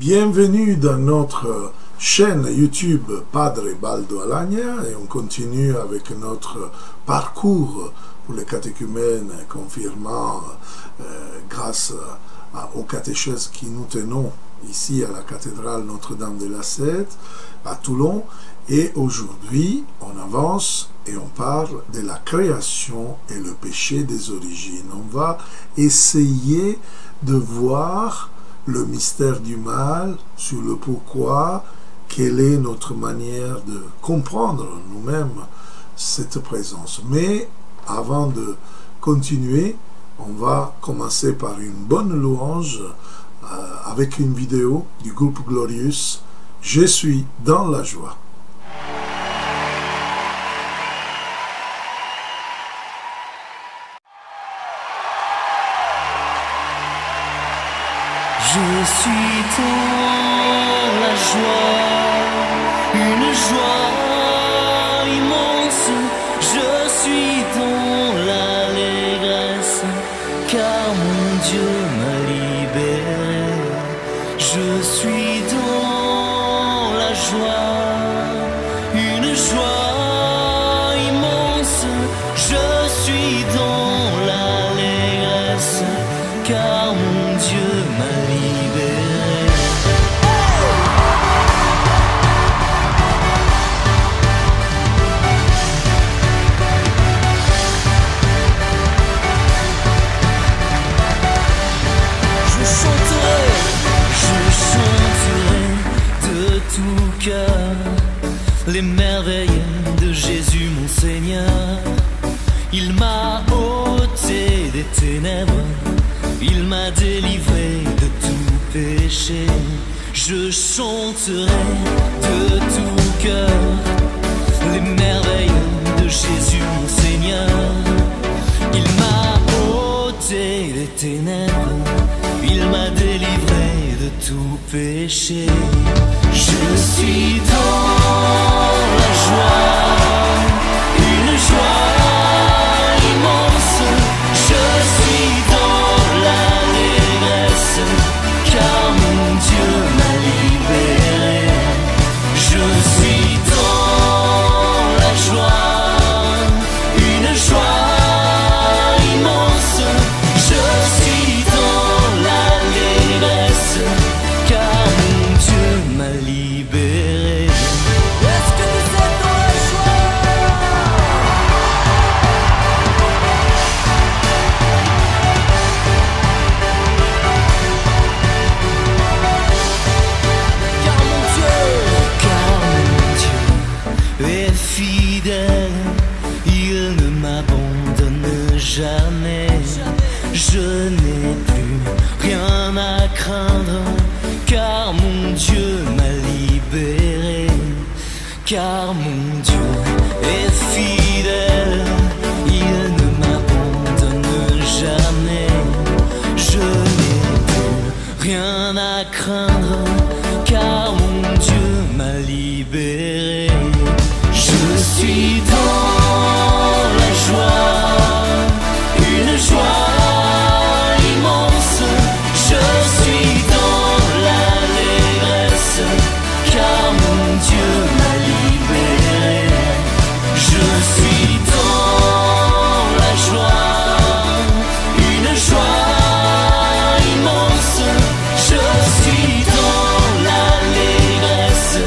Bienvenue dans notre chaîne YouTube Padre Baldo Alagna et on continue avec notre parcours pour les catéchumènes confirmant grâce aux catéchèses qui nous tenons ici à la cathédrale Notre-Dame de la Sète à Toulon. Et aujourd'hui, on avance et on parle de la création et le péché des origines. On va essayer de voir le mystère du mal, sur le pourquoi, quelle est notre manière de comprendre nous-mêmes cette présence. Mais avant de continuer, on va commencer par une bonne louange avec une vidéo du groupe Glorious. Je suis dans la joie. Je suis dans la joie, une joie immense. Je suis dans l'allégresse, car mon Dieu m'a libéré. Je suis dans la joie, une joie immense. Je suis dans l'allégresse, car mon Dieu m'a libéré. Les merveilles de Jésus mon Seigneur. Il m'a ôté des ténèbres, il m'a délivré de tout péché. Je chanterai de tout cœur les merveilles de Jésus mon Seigneur. Il m'a ôté des ténèbres, il m'a délivré de tout péché. Je suis dans la joie, une joie immense. Je suis dans l'allégresse, car mon Dieu m'a libéré. Je suis dans la joie, une joie immense. Je suis dans l'allégresse, car mon Dieu m'a libéré. Est-ce que vous êtes dans la joie? Car mon Dieu est fidèle, il ne m'abandonne jamais. Je n'ai plus rien à craindre, car mon Dieu m'a libéré. Car mon Dieu est fidèle, il ne m'abandonne jamais. Je n'ai plus rien à craindre, car mon Dieu m'a libéré. Je suis dans la joie, une joie immense. Je suis dans l'allégresse, car mon Dieu m'a libéré. Je suis dans la joie, une joie immense. Je suis dans l'allégresse,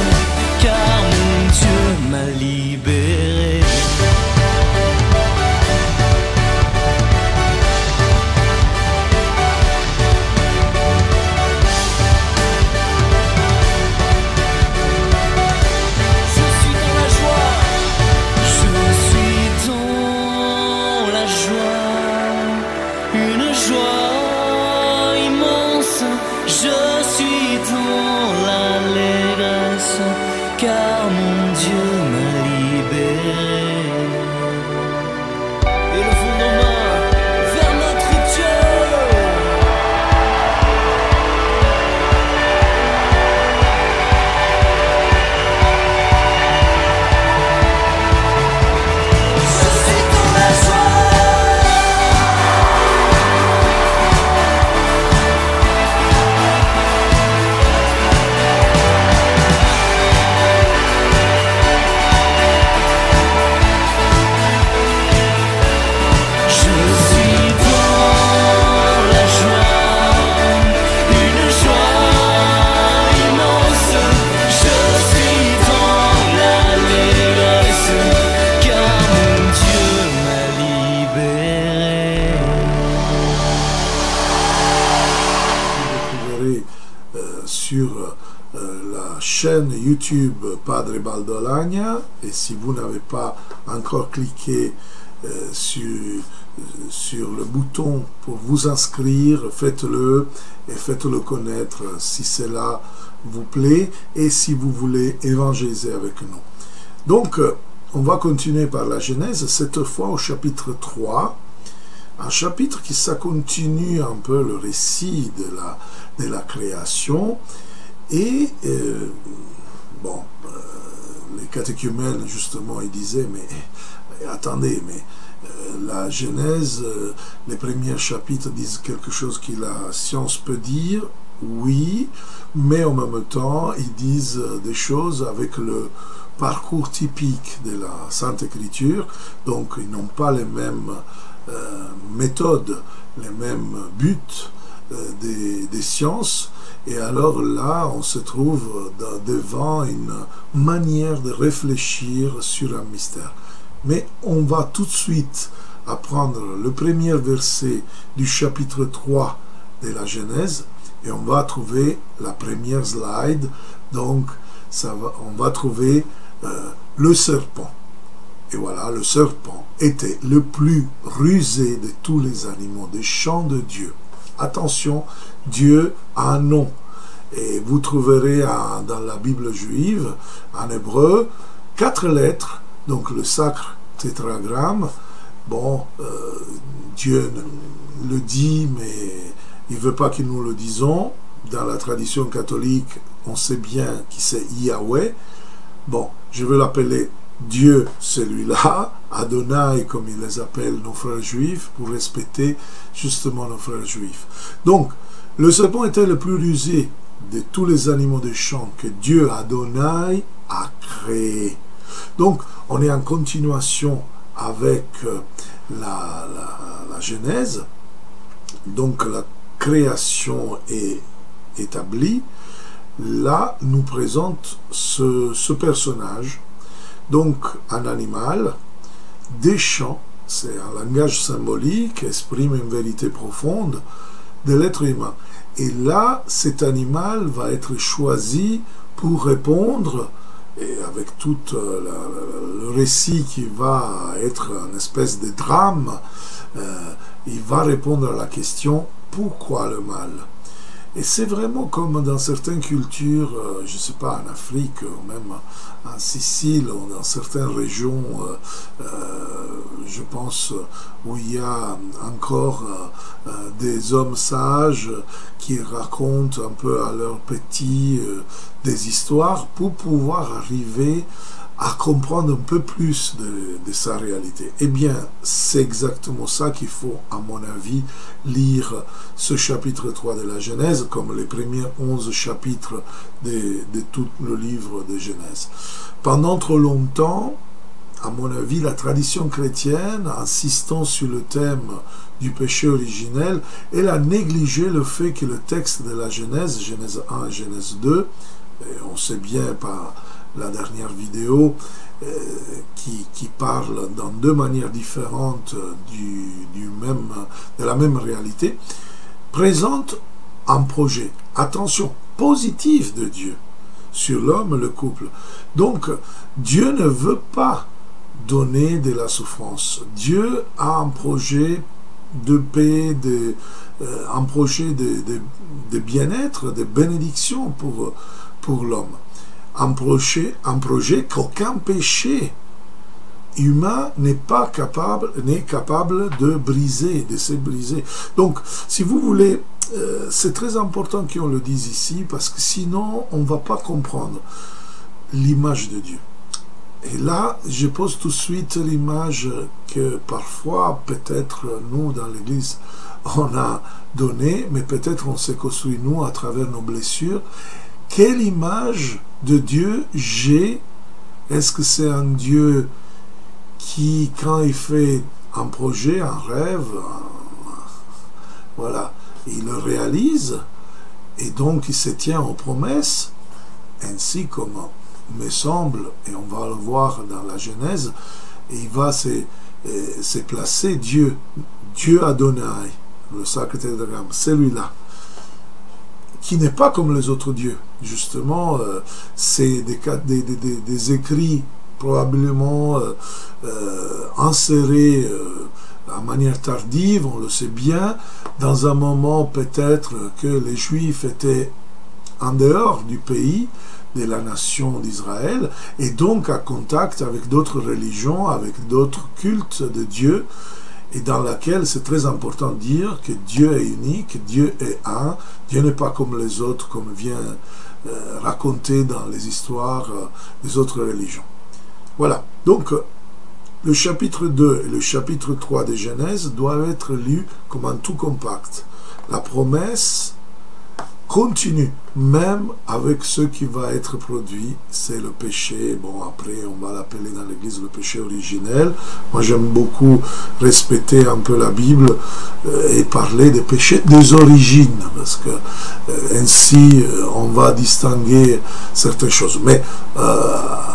car mon Dieu m'a libéré. trouverez sur la chaîne YouTube Padre Baldo Alagna, et si vous n'avez pas encore cliqué sur le bouton pour vous inscrire, faites-le et faites-le connaître si cela vous plaît et si vous voulez évangéliser avec nous. Donc, on va continuer par la Genèse, cette fois au chapitre 3, un chapitre qui ça continue un peu le récit de la création. Et les catéchumènes justement ils disaient mais attendez, mais la Genèse, les premiers chapitres disent quelque chose que la science peut dire, oui, mais en même temps ils disent des choses avec le parcours typique de la Sainte Écriture, donc ils n'ont pas les mêmes méthodes, les mêmes buts des sciences. Et alors là, on se trouve devant une manière de réfléchir sur un mystère. Mais on va tout de suite apprendre le premier verset du chapitre 3 de la Genèse et on va trouver la première slide. Donc, on va trouver le serpent. Et voilà, le serpent était le plus rusé de tous les animaux des champs de Dieu. Attention, Dieu a un nom. Et vous trouverez dans la Bible juive, en hébreu, 4 lettres, donc le sacre tétragramme. Bon, Dieu le dit, mais il ne veut pas que nous le disions. Dans la tradition catholique, on sait bien qui c'est Yahweh. Bon, je veux l'appeler Dieu, celui-là, Adonai, comme ils les appellent nos frères juifs, pour respecter justement nos frères juifs. Donc, le serpent était le plus rusé de tous les animaux des champs que Dieu, Adonai, a créé. Donc, on est en continuation avec la Genèse. Donc, la création est établie. Là, nous présente ce personnage. Donc, un animal, des champs, c'est un langage symbolique, exprime une vérité profonde de l'être humain. Et là, cet animal va être choisi pour répondre, et avec tout le récit qui va être une espèce de drame, il va répondre à la question « Pourquoi le mal ?» Et c'est vraiment comme dans certaines cultures, je ne sais pas, en Afrique, ou même en Sicile, ou dans certaines régions, je pense, où il y a encore des hommes sages qui racontent un peu à leurs petits des histoires pour pouvoir arriver à comprendre un peu plus de sa réalité. Eh bien, c'est exactement ça qu'il faut, à mon avis, lire ce chapitre 3 de la Genèse, comme les premiers 11 chapitres de tout le livre de Genèse. Pendant trop longtemps, à mon avis, la tradition chrétienne, insistant sur le thème du péché originel, elle a négligé le fait que le texte de la Genèse, Genèse 1 et Genèse 2, et on sait bien par la dernière vidéo qui parle dans deux manières différentes de la même réalité, présente un projet, attention, positif de Dieu sur l'homme, le couple. Donc, Dieu ne veut pas donner de la souffrance. Dieu a un projet de paix, un projet de bien-être, de bénédiction pour l'homme. Un projet qu'aucun péché humain n'est capable de briser, de se briser. Donc, si vous voulez, c'est très important qu'on le dise ici, parce que sinon, on ne va pas comprendre l'image de Dieu. Et là, je pose tout de suite l'image que parfois, peut-être, nous, dans l'Église, on a donnée, mais peut-être on s'est construit, nous, à travers nos blessures. Quelle image de Dieu j'ai? Est-ce que c'est un Dieu qui, quand il fait un projet, un rêve, voilà, il le réalise, et donc il se tient aux promesses, ainsi comme me semble, et on va le voir dans la Genèse, et il va se placer Dieu Adonai, le sacre tétragramme, celui-là, qui n'est pas comme les autres dieux. Justement, c'est des écrits probablement insérés de manière tardive, on le sait bien, dans un moment peut-être que les Juifs étaient en dehors du pays, de la nation d'Israël, et donc à contact avec d'autres religions, avec d'autres cultes de Dieu, et dans laquelle c'est très important de dire que Dieu est unique, Dieu est un, Dieu n'est pas comme les autres, comme vient raconter dans les histoires des autres religions. Voilà, donc le chapitre 2 et le chapitre 3 de Genèse doivent être lus comme un tout compact. La promesse continue, même avec ce qui va être produit, c'est le péché. Bon, après, on va l'appeler dans l'Église le péché originel. Moi, j'aime beaucoup respecter un peu la Bible et parler des péchés des origines, parce que ainsi, on va distinguer certaines choses. Mais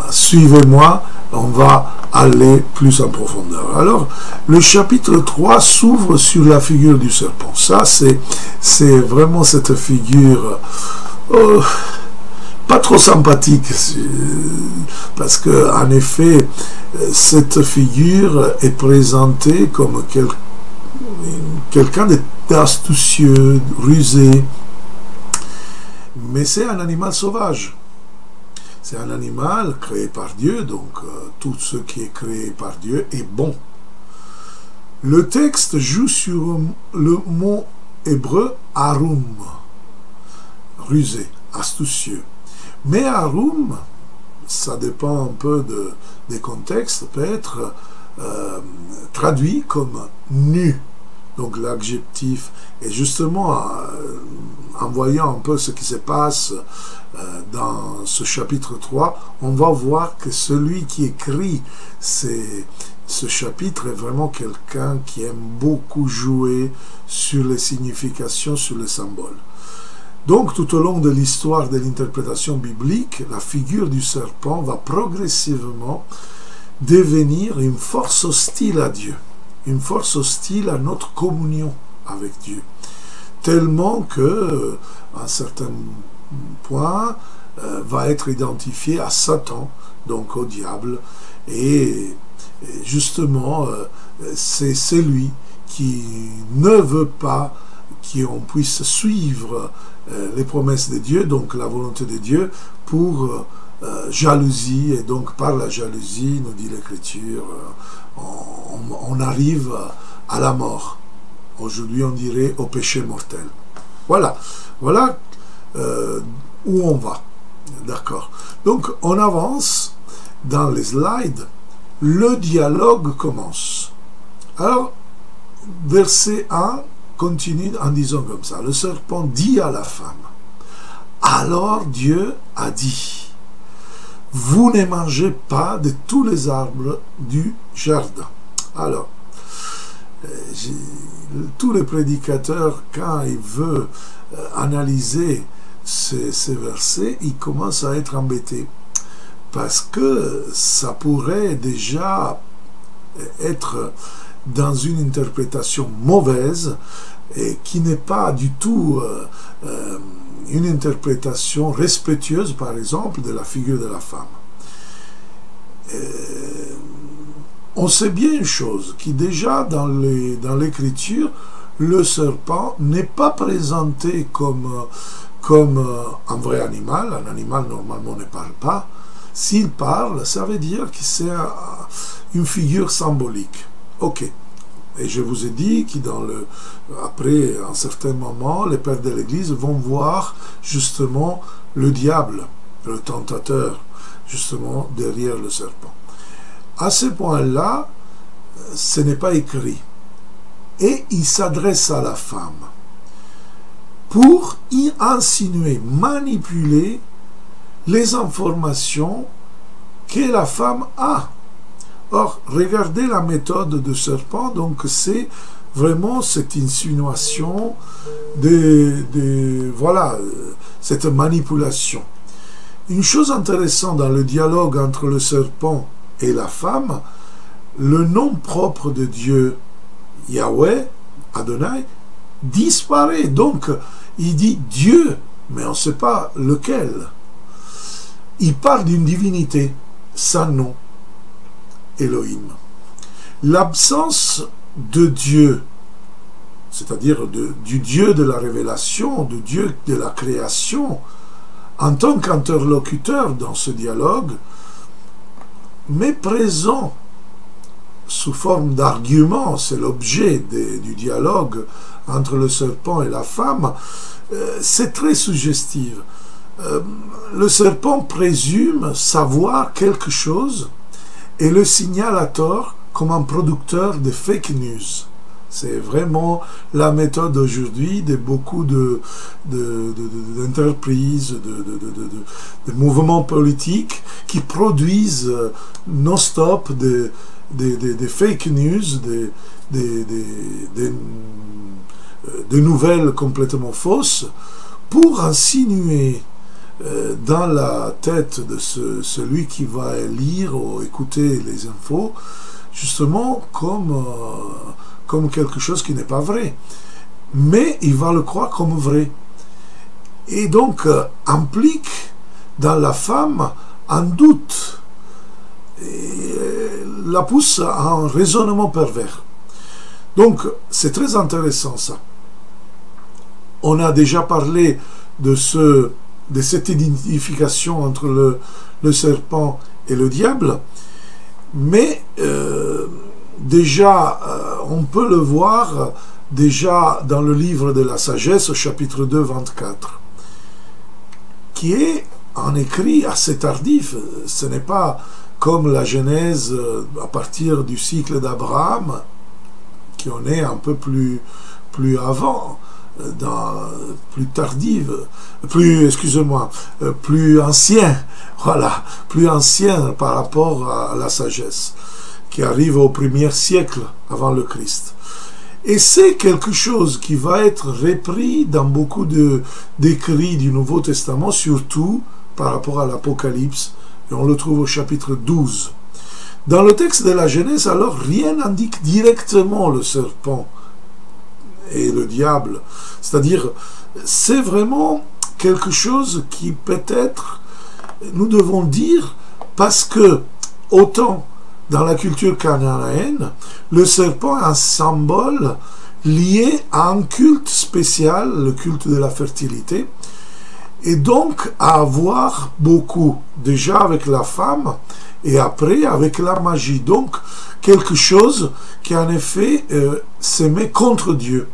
suivez-moi, on va aller plus en profondeur. Alors, le chapitre 3 s'ouvre sur la figure du serpent. Ça, c'est vraiment cette figure pas trop sympathique, parce que en effet, cette figure est présentée comme quelqu'un d'astucieux, rusé, mais c'est un animal sauvage. C'est un animal créé par Dieu, donc tout ce qui est créé par Dieu est bon. Le texte joue sur le mot hébreu arum, rusé, astucieux. Mais arum, ça dépend un peu des contextes, peut être traduit comme nu. Donc l'adjectif, et justement en voyant un peu ce qui se passe dans ce chapitre 3, on va voir que celui qui écrit ce chapitre est vraiment quelqu'un qui aime beaucoup jouer sur les significations, sur les symboles. Donc tout au long de l'histoire de l'interprétation biblique, la figure du serpent va progressivement devenir une force hostile à Dieu, une force hostile à notre communion avec Dieu, tellement que à un certain point va être identifié à Satan, donc au diable, et justement c'est celui qui ne veut pas qu'on puisse suivre les promesses de Dieu, donc la volonté de Dieu, pour jalousie, et donc par la jalousie, nous dit l'Écriture, on arrive à la mort. Aujourd'hui, on dirait au péché mortel. Voilà où on va. D'accord. Donc, on avance dans les slides. Le dialogue commence. Alors, verset 1 continue en disant comme ça. Le serpent dit à la femme, « Alors Dieu a dit, vous ne mangez pas de tous les arbres du jardin. » Alors, tous les prédicateurs, quand ils veulent analyser ces versets, ils commencent à être embêtés. Parce que ça pourrait déjà être dans une interprétation mauvaise et qui n'est pas du tout une interprétation respectueuse, par exemple, de la figure de la femme. On sait bien une chose, qui déjà dans l'écriture, le serpent n'est pas présenté comme un vrai animal. Un animal normalement ne parle pas. S'il parle, ça veut dire que c'est une figure symbolique. Ok. Et je vous ai dit qu'après un certain moment, les pères de l'Église vont voir justement le diable, le tentateur, justement derrière le serpent. À ce point-là, ce n'est pas écrit. Et il s'adresse à la femme pour y insinuer, manipuler les informations que la femme a. Or, regardez la méthode du serpent, donc c'est vraiment cette insinuation voilà, cette manipulation. Une chose intéressante dans le dialogue entre le serpent et la femme, le nom propre de Dieu, Yahweh, Adonai, disparaît. Donc, il dit Dieu mais on ne sait pas lequel. Il parle d'une divinité, sans nom, Elohim. L'absence de Dieu, c'est-à-dire du Dieu de la révélation, du Dieu de la création, en tant qu'interlocuteur dans ce dialogue, mais présent sous forme d'argument, c'est l'objet du dialogue entre le serpent et la femme, c'est très suggestif. Le serpent présume savoir quelque chose et le signale à tort comme un producteur de fake news. C'est vraiment la méthode aujourd'hui de beaucoup d'entreprises, de mouvements politiques qui produisent non-stop des fake news, des nouvelles complètement fausses pour insinuer dans la tête de celui qui va lire ou écouter les infos, justement comme quelque chose qui n'est pas vrai. Mais il va le croire comme vrai. Et donc implique dans la femme un doute, et la pousse à un raisonnement pervers. Donc c'est très intéressant ça. On a déjà parlé de cette identification entre le serpent et le diable, mais déjà on peut le voir déjà dans le livre de la sagesse au chapitre 2, 24, qui est un écrit assez tardif. Ce n'est pas comme la Genèse à partir du cycle d'Abraham, qui en est un peu plus avant, plus tardive, plus ancien, voilà, plus ancien par rapport à la sagesse, qui arrive au 1er siècle avant le Christ. Et c'est quelque chose qui va être repris dans beaucoup d'écrits du Nouveau Testament, surtout par rapport à l'Apocalypse, et on le trouve au chapitre 12. Dans le texte de la Genèse, alors, rien n'indique directement le serpent et le diable. C'est-à-dire, c'est vraiment quelque chose qui peut-être, nous devons dire, parce que, autant dans la culture cananéenne, le serpent est un symbole lié à un culte spécial, le culte de la fertilité, et donc à avoir beaucoup, déjà avec la femme, et après avec la magie. Donc, quelque chose qui en effet se met contre Dieu.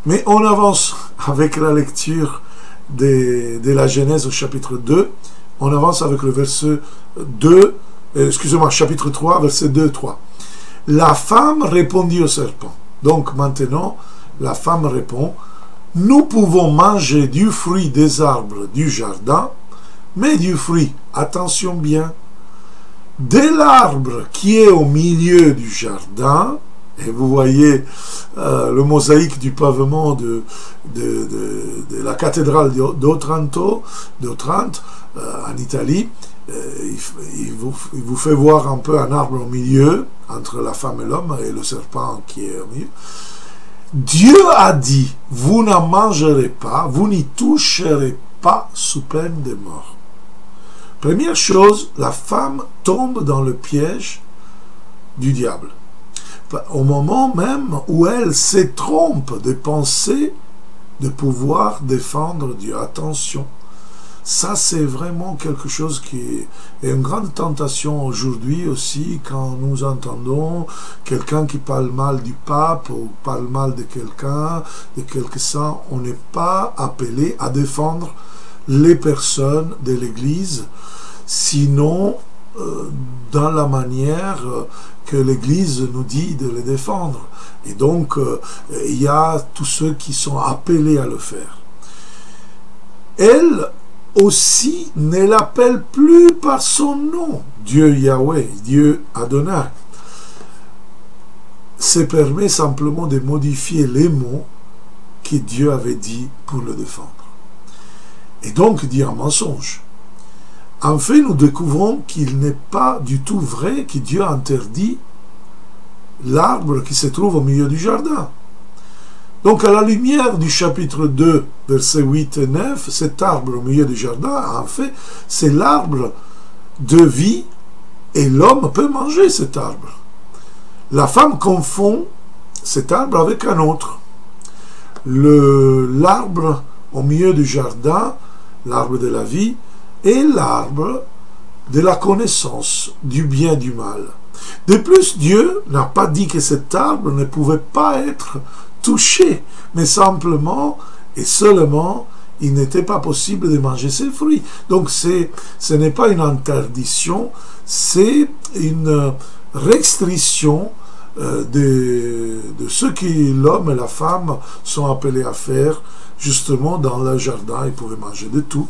Mais on avance avec la lecture de la Genèse au chapitre 2, on avance avec le verset 2, chapitre 3, verset 2 et 3. La femme répondit au serpent. Donc maintenant, la femme répond, nous pouvons manger du fruit des arbres du jardin, mais du fruit, attention bien, de l'arbre qui est au milieu du jardin, et vous voyez le mosaïque du pavement de la cathédrale d'Otranto, en Italie, il vous fait voir un peu un arbre au milieu, entre la femme et l'homme, et le serpent qui est au milieu. Dieu a dit, vous n'en mangerez pas, vous n'y toucherez pas sous peine de mort. Première chose, la femme tombe dans le piège du diable. Au moment même où elle se trompe de penser de pouvoir défendre Dieu. Attention, ça c'est vraiment quelque chose qui est une grande tentation aujourd'hui aussi, quand nous entendons quelqu'un qui parle mal du pape ou parle mal de quelqu'un, de quelque saint. On n'est pas appelé à défendre les personnes de l'Église, sinon dans la manière que l'Église nous dit de les défendre. Et donc, il y a tous ceux qui sont appelés à le faire. Elle aussi ne l'appelle plus par son nom, Dieu Yahweh, Dieu Adonai. Se permet simplement de modifier les mots que Dieu avait dit pour le défendre. Et donc dit un mensonge. En fait, nous découvrons qu'il n'est pas du tout vrai que Dieu interdit l'arbre qui se trouve au milieu du jardin. Donc à la lumière du chapitre 2, versets 8 et 9, cet arbre au milieu du jardin, en fait, c'est l'arbre de vie, et l'homme peut manger cet arbre. La femme confond cet arbre avec un autre. L'arbre au milieu du jardin, l'arbre de la vie, et l'arbre de la connaissance du bien et du mal. De plus, Dieu n'a pas dit que cet arbre ne pouvait pas être touché, mais simplement et seulement il n'était pas possible de manger ses fruits. Donc ce n'est pas une interdiction, c'est une restriction de ce que l'homme et la femme sont appelés à faire justement dans le jardin. Ils pouvaient manger de tout,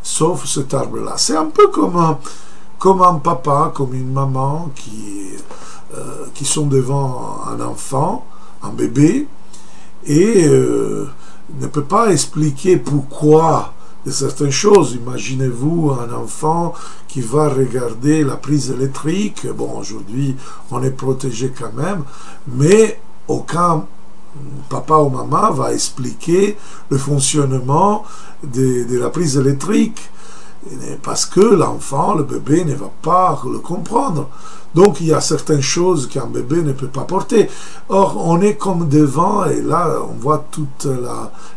sauf cet arbre-là. C'est un peu comme un papa, comme une maman qui sont devant un enfant, un bébé, et ne peut pas expliquer pourquoi de certaines choses. Imaginez-vous un enfant qui va regarder la prise électrique. Bon, aujourd'hui, on est protégé quand même, mais aucun papa ou maman va expliquer le fonctionnement de la prise électrique, parce que l'enfant, le bébé, ne va pas le comprendre. Donc il y a certaines choses qu'un bébé ne peut pas porter. Or, on est comme devant, et là on voit toute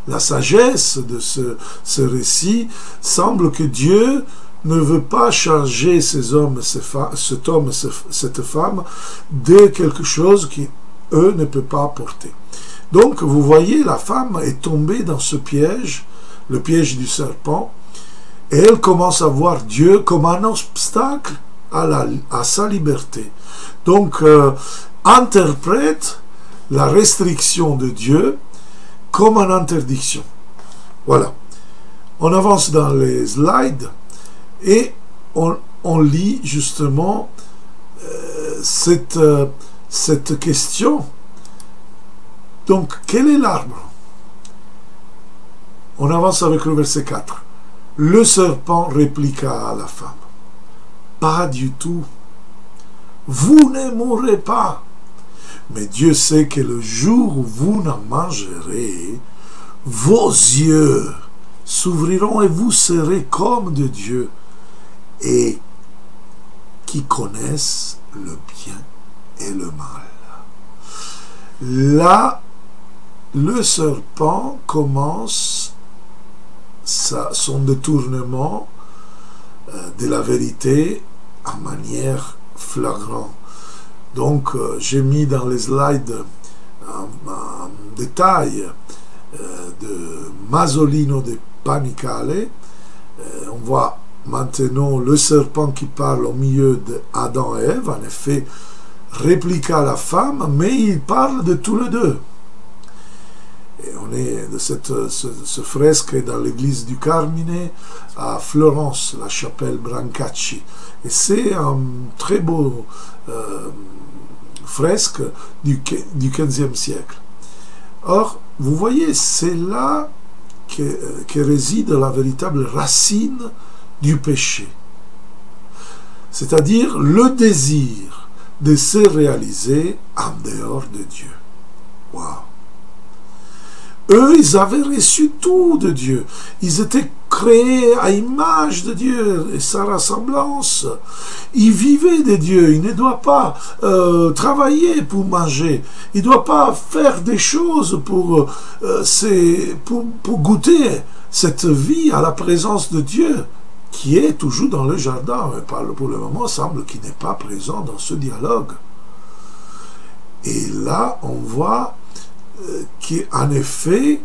la sagesse de ce récit. Semble que Dieu ne veut pas charger cet homme, cette femme, de quelque chose qu'eux ne peuvent pas porter. Donc vous voyez, la femme est tombée dans ce piège, le piège du serpent, et elle commence à voir Dieu comme un obstacle à sa liberté. Donc, interprète la restriction de Dieu comme une interdiction. Voilà. On avance dans les slides et on lit justement cette question. Donc, quel est l'arbre? On avance avec le verset 4. Le serpent répliqua à la femme: pas du tout. Vous ne mourrez pas. Mais Dieu sait que le jour où vous en mangerez, vos yeux s'ouvriront et vous serez comme de Dieu, et qui connaissent le bien et le mal. Là, le serpent commence son détournement de la vérité en manière flagrante. Donc, j'ai mis dans les slides un détail de Masolino de Panicale. On voit maintenant le serpent qui parle au milieu d'Adam et Ève. En effet, répliqua la femme, mais il parle de tous les deux. Et on est de ce fresque dans l'église du Carmine à Florence, la chapelle Brancacci. Et c'est un très beau fresque du XVe siècle. Or, vous voyez, c'est là que réside la véritable racine du péché. C'est-à-dire le désir de se réaliser en dehors de Dieu. Waouh! Eux, ils avaient reçu tout de Dieu. Ils étaient créés à l'image de Dieu et sa ressemblance. Ils vivaient de Dieu. Ils ne doivent pas travailler pour manger. Ils ne doivent pas faire des choses pour goûter cette vie à la présence de Dieu, qui est toujours dans le jardin. Mais pour le moment, il semble qu'il n'est pas présent dans ce dialogue. Et là, on voit qu'en effet,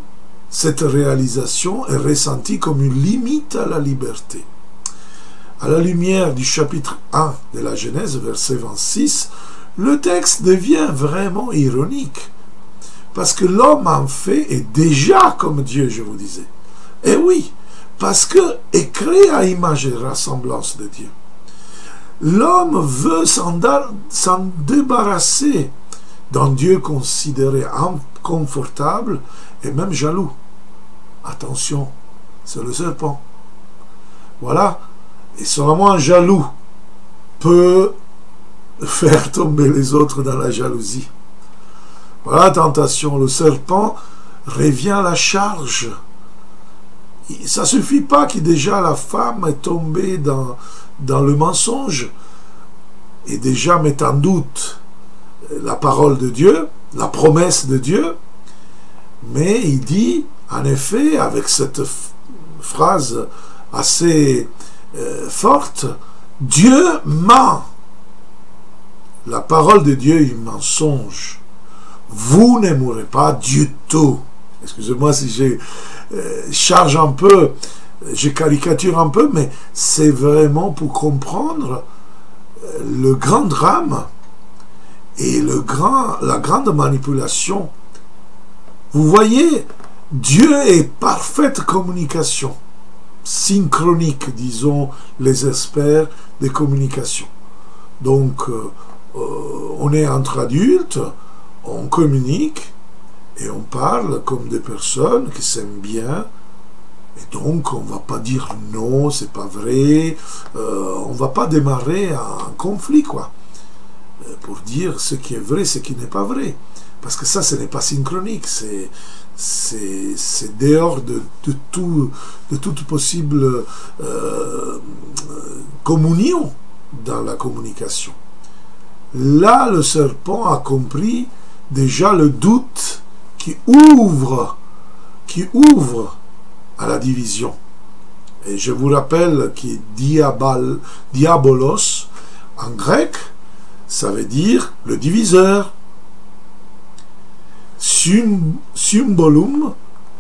cette réalisation est ressentie comme une limite à la liberté. À la lumière du chapitre 1 de la Genèse, verset 26, le texte devient vraiment ironique, parce que l'homme en fait est déjà comme Dieu, je vous disais. Et oui, parce que est créé à image et ressemblance de Dieu. L'homme veut s'en débarrasser d'un Dieu considéré inconfortable et même jaloux. Attention, c'est le serpent. Voilà. Et seulement un jaloux peut faire tomber les autres dans la jalousie. Voilà la tentation. Le serpent revient à la charge. Ça ne suffit pas que déjà la femme est tombée dans le mensonge et déjà met en doute la parole de Dieu, la promesse de Dieu, mais il dit, en effet, avec cette phrase assez forte, Dieu ment. La parole de Dieu est un mensonge. Vous ne mourrez pas du tout. Excusez-moi si je charge un peu, je caricature un peu, mais c'est vraiment pour comprendre le grand drame et la grande manipulation. Vous voyez, Dieu est parfaite communication, synchronique, disons les experts de communication. Donc, on est entre adultes, on communique et on parle comme des personnes qui s'aiment bien. Et donc, on ne va pas dire non, c'est pas vrai. On ne va pas démarrer un conflit, quoi, pour dire ce qui est vrai, ce qui n'est pas vrai. Parce que ça, ce n'est pas synchronique. C'est dehors de toute possible communion dans la communication. Là, le serpent a compris déjà le doute qui ouvre à la division. Et je vous rappelle que diabolos, en grec, ça veut dire le diviseur. Symbolum,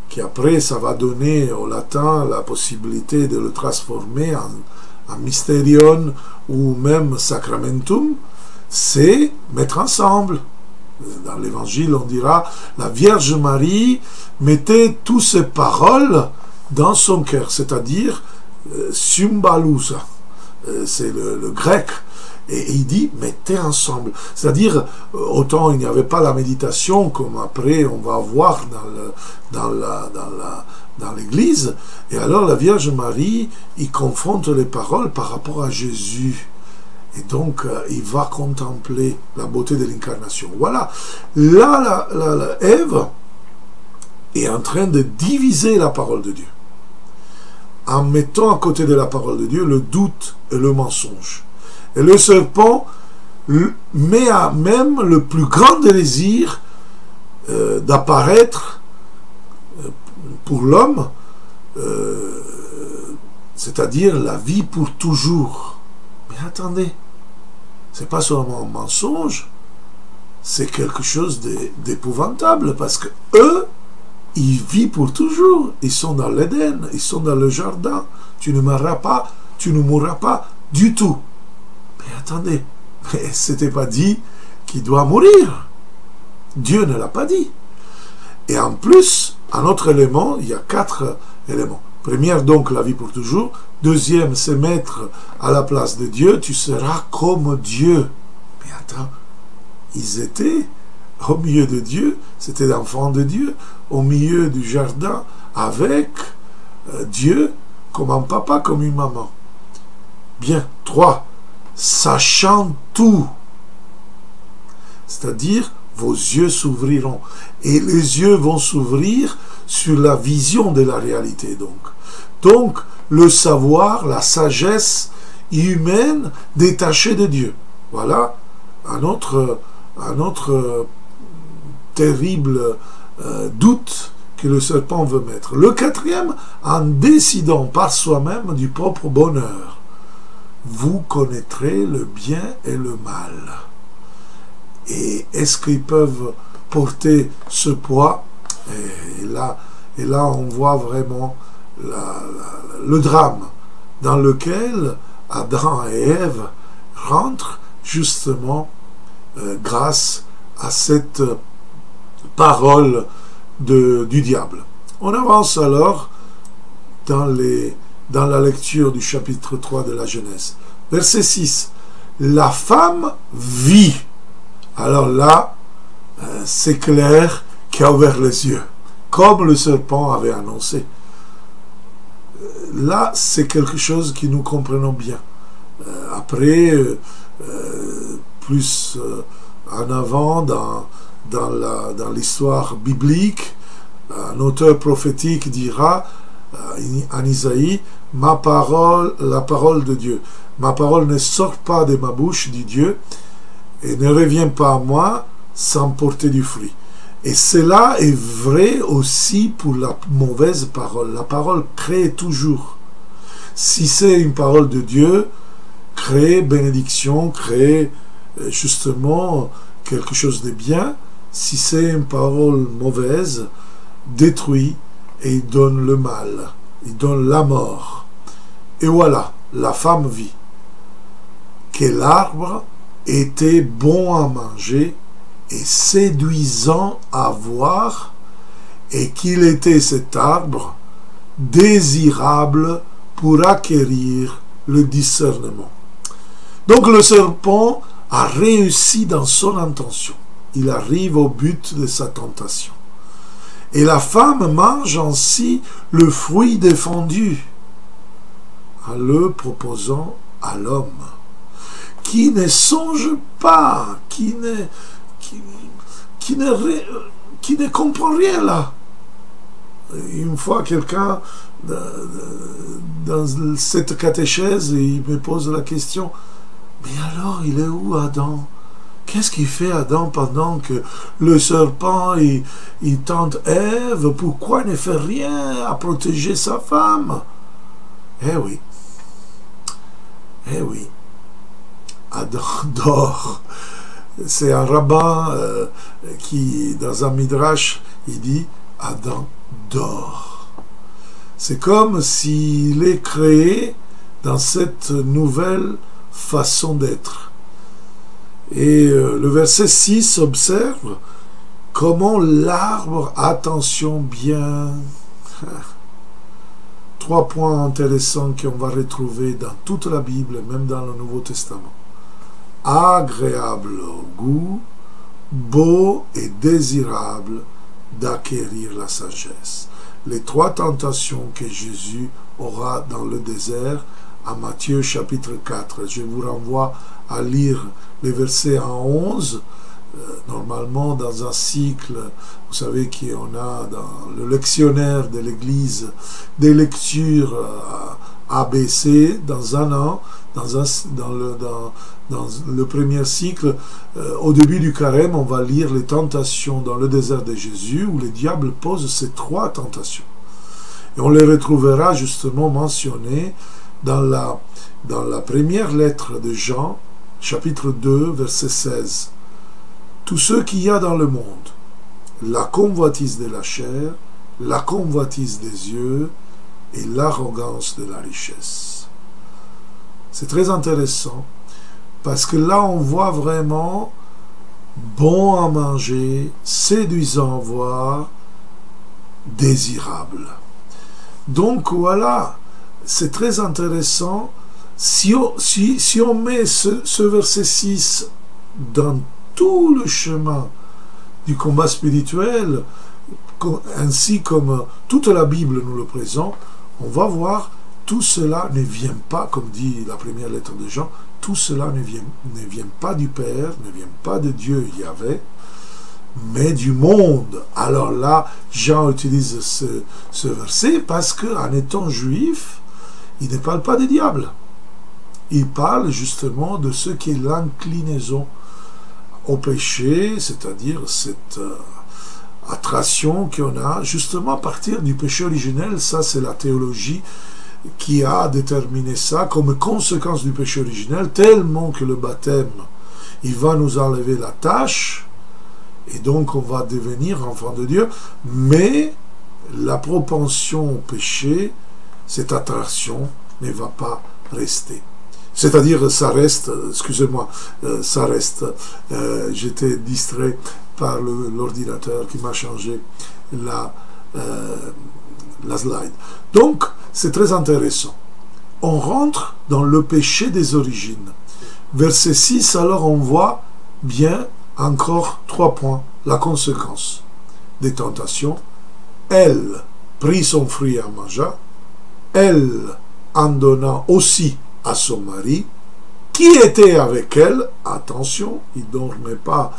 qui après ça va donner au latin la possibilité de le transformer en mysterion ou même sacramentum, c'est mettre ensemble. Dans l'évangile, on dira, la Vierge Marie mettait toutes ces paroles dans son cœur, c'est-à-dire symbalousa, c'est le grec, et il dit mettez ensemble, c'est-à-dire autant il n'y avait pas la méditation comme après on va voir dans l'église, et alors la Vierge Marie il confronte les paroles par rapport à Jésus. Et donc, il va contempler la beauté de l'incarnation. Voilà. Là, Ève est en train de diviser la parole de Dieu. En mettant à côté de la parole de Dieu le doute et le mensonge. Et le serpent met à même le plus grand désir d'apparaître pour l'homme, c'est-à-dire la vie pour toujours. Mais attendez, c'est pas seulement un mensonge, c'est quelque chose d'épouvantable, parce que eux, ils vivent pour toujours, ils sont dans l'Éden, ils sont dans le jardin, tu ne mourras pas du tout. Mais attendez, mais c'était pas dit qu'il doit mourir. Dieu ne l'a pas dit. Et en plus, un autre élément, il y a 4 éléments. Première, donc, la vie pour toujours. Deuxième, c'est mettre à la place de Dieu, tu seras comme Dieu. Mais attends, ils étaient au milieu de Dieu, c'était l'enfant de Dieu, au milieu du jardin, avec Dieu, comme un papa, comme une maman. Bien. 3, sachant tout. C'est-à-dire, vos yeux s'ouvriront. Et les yeux vont s'ouvrir sur la vision de la réalité, donc, le savoir, la sagesse humaine détachée de Dieu. Voilà un autre terrible doute que le serpent veut mettre. Le 4e, en décidant par soi-même du propre bonheur, vous connaîtrez le bien et le mal. Et est-ce qu'ils peuvent porter ce poids? Et là, on voit vraiment le drame dans lequel Adam et Ève rentrent justement grâce à cette parole du diable. On avance alors dans la lecture du chapitre 3 de la Genèse. Verset 6. La femme vit. Alors là, c'est clair qu'il a ouvert les yeux, comme le serpent avait annoncé. Là, c'est quelque chose que nous comprenons bien. Après, plus en avant, dans l'histoire biblique, Un auteur prophétique dira en Isaïe, la parole de Dieu. Ma parole ne sort pas de ma bouche, dit Dieu, et ne revient pas à moi sans porter du fruit. Et cela est vrai aussi pour la mauvaise parole. La parole crée toujours. Si c'est une parole de Dieu, crée bénédiction, crée justement quelque chose de bien. Si c'est une parole mauvaise, détruit et il donne le mal, il donne la mort. Et voilà, la femme vit que l'arbre était bon à manger et séduisant à voir, et qu'il était cet arbre désirable pour acquérir le discernement. Donc le serpent a réussi dans son intention. Il arrive au but de sa tentation. Et la femme mange ainsi le fruit défendu en le proposant à l'homme, qui ne songe pas, qui ne comprend rien là. Une fois, quelqu'un dans cette catéchèse, il me pose la question, mais alors, il est où Adam? Qu'est-ce qu'il fait Adam pendant que le serpent il tente Ève? Pourquoi il ne fait rien à protéger sa femme? Eh oui. Adam dort. C'est un rabbin qui, dans un midrash, il dit Adam dort. C'est comme s'il est créé dans cette nouvelle façon d'être. Et le verset 6 observe comment l'arbre, attention bien, 3 points intéressants qu'on va retrouver dans toute la Bible, même dans le Nouveau Testament. Agréable au goût, beau et désirable d'acquérir la sagesse. Les 3 tentations que Jésus aura dans le désert à Matthieu chapitre 4. Je vous renvoie à lire les versets en 11. Normalement, dans un cycle, vous savez qu'on a dans le lectionnaire de l'Église des lectures ABC dans un an, dans le premier cycle, au début du carême, on va lire les tentations dans le désert de Jésus, où le diable pose ces 3 tentations. Et on les retrouvera justement mentionnées dans la première lettre de Jean, chapitre 2, verset 16. Tout ce qu'il y a dans le monde, la convoitise de la chair, la convoitise des yeux et l'arrogance de la richesse. C'est très intéressant parce que là on voit vraiment bon à manger, séduisant à voir, désirable. Donc voilà, c'est très intéressant. Si on met ce verset 6 dans tout le chemin du combat spirituel, ainsi comme toute la Bible nous le présente, on va voir tout cela ne vient pas, comme dit la première lettre de Jean, tout cela ne vient pas du Père, ne vient pas de Dieu Yahvé, mais du monde. Alors là, Jean utilise ce verset parce qu'en étant juif, il ne parle pas des diables. Il parle justement de ce qui est l'inclinaison au péché, c'est-à-dire cette attraction qu'on a justement à partir du péché originel. Ça, c'est la théologie qui a déterminé ça comme conséquence du péché originel, tellement que le baptême, il va nous enlever la tâche, et donc on va devenir enfant de Dieu, mais la propension au péché, cette attraction, ne va pas rester. C'est-à-dire, ça reste, excusez-moi, ça reste, j'étais distrait par l'ordinateur qui m'a changé la slide. Donc, c'est très intéressant. On rentre dans le péché des origines. Verset 6, alors on voit bien encore 3 points. La conséquence des tentations. Elle prit son fruit et en mangea. Elle en donna aussi à son mari, qui était avec elle. Attention, il ne dormait pas,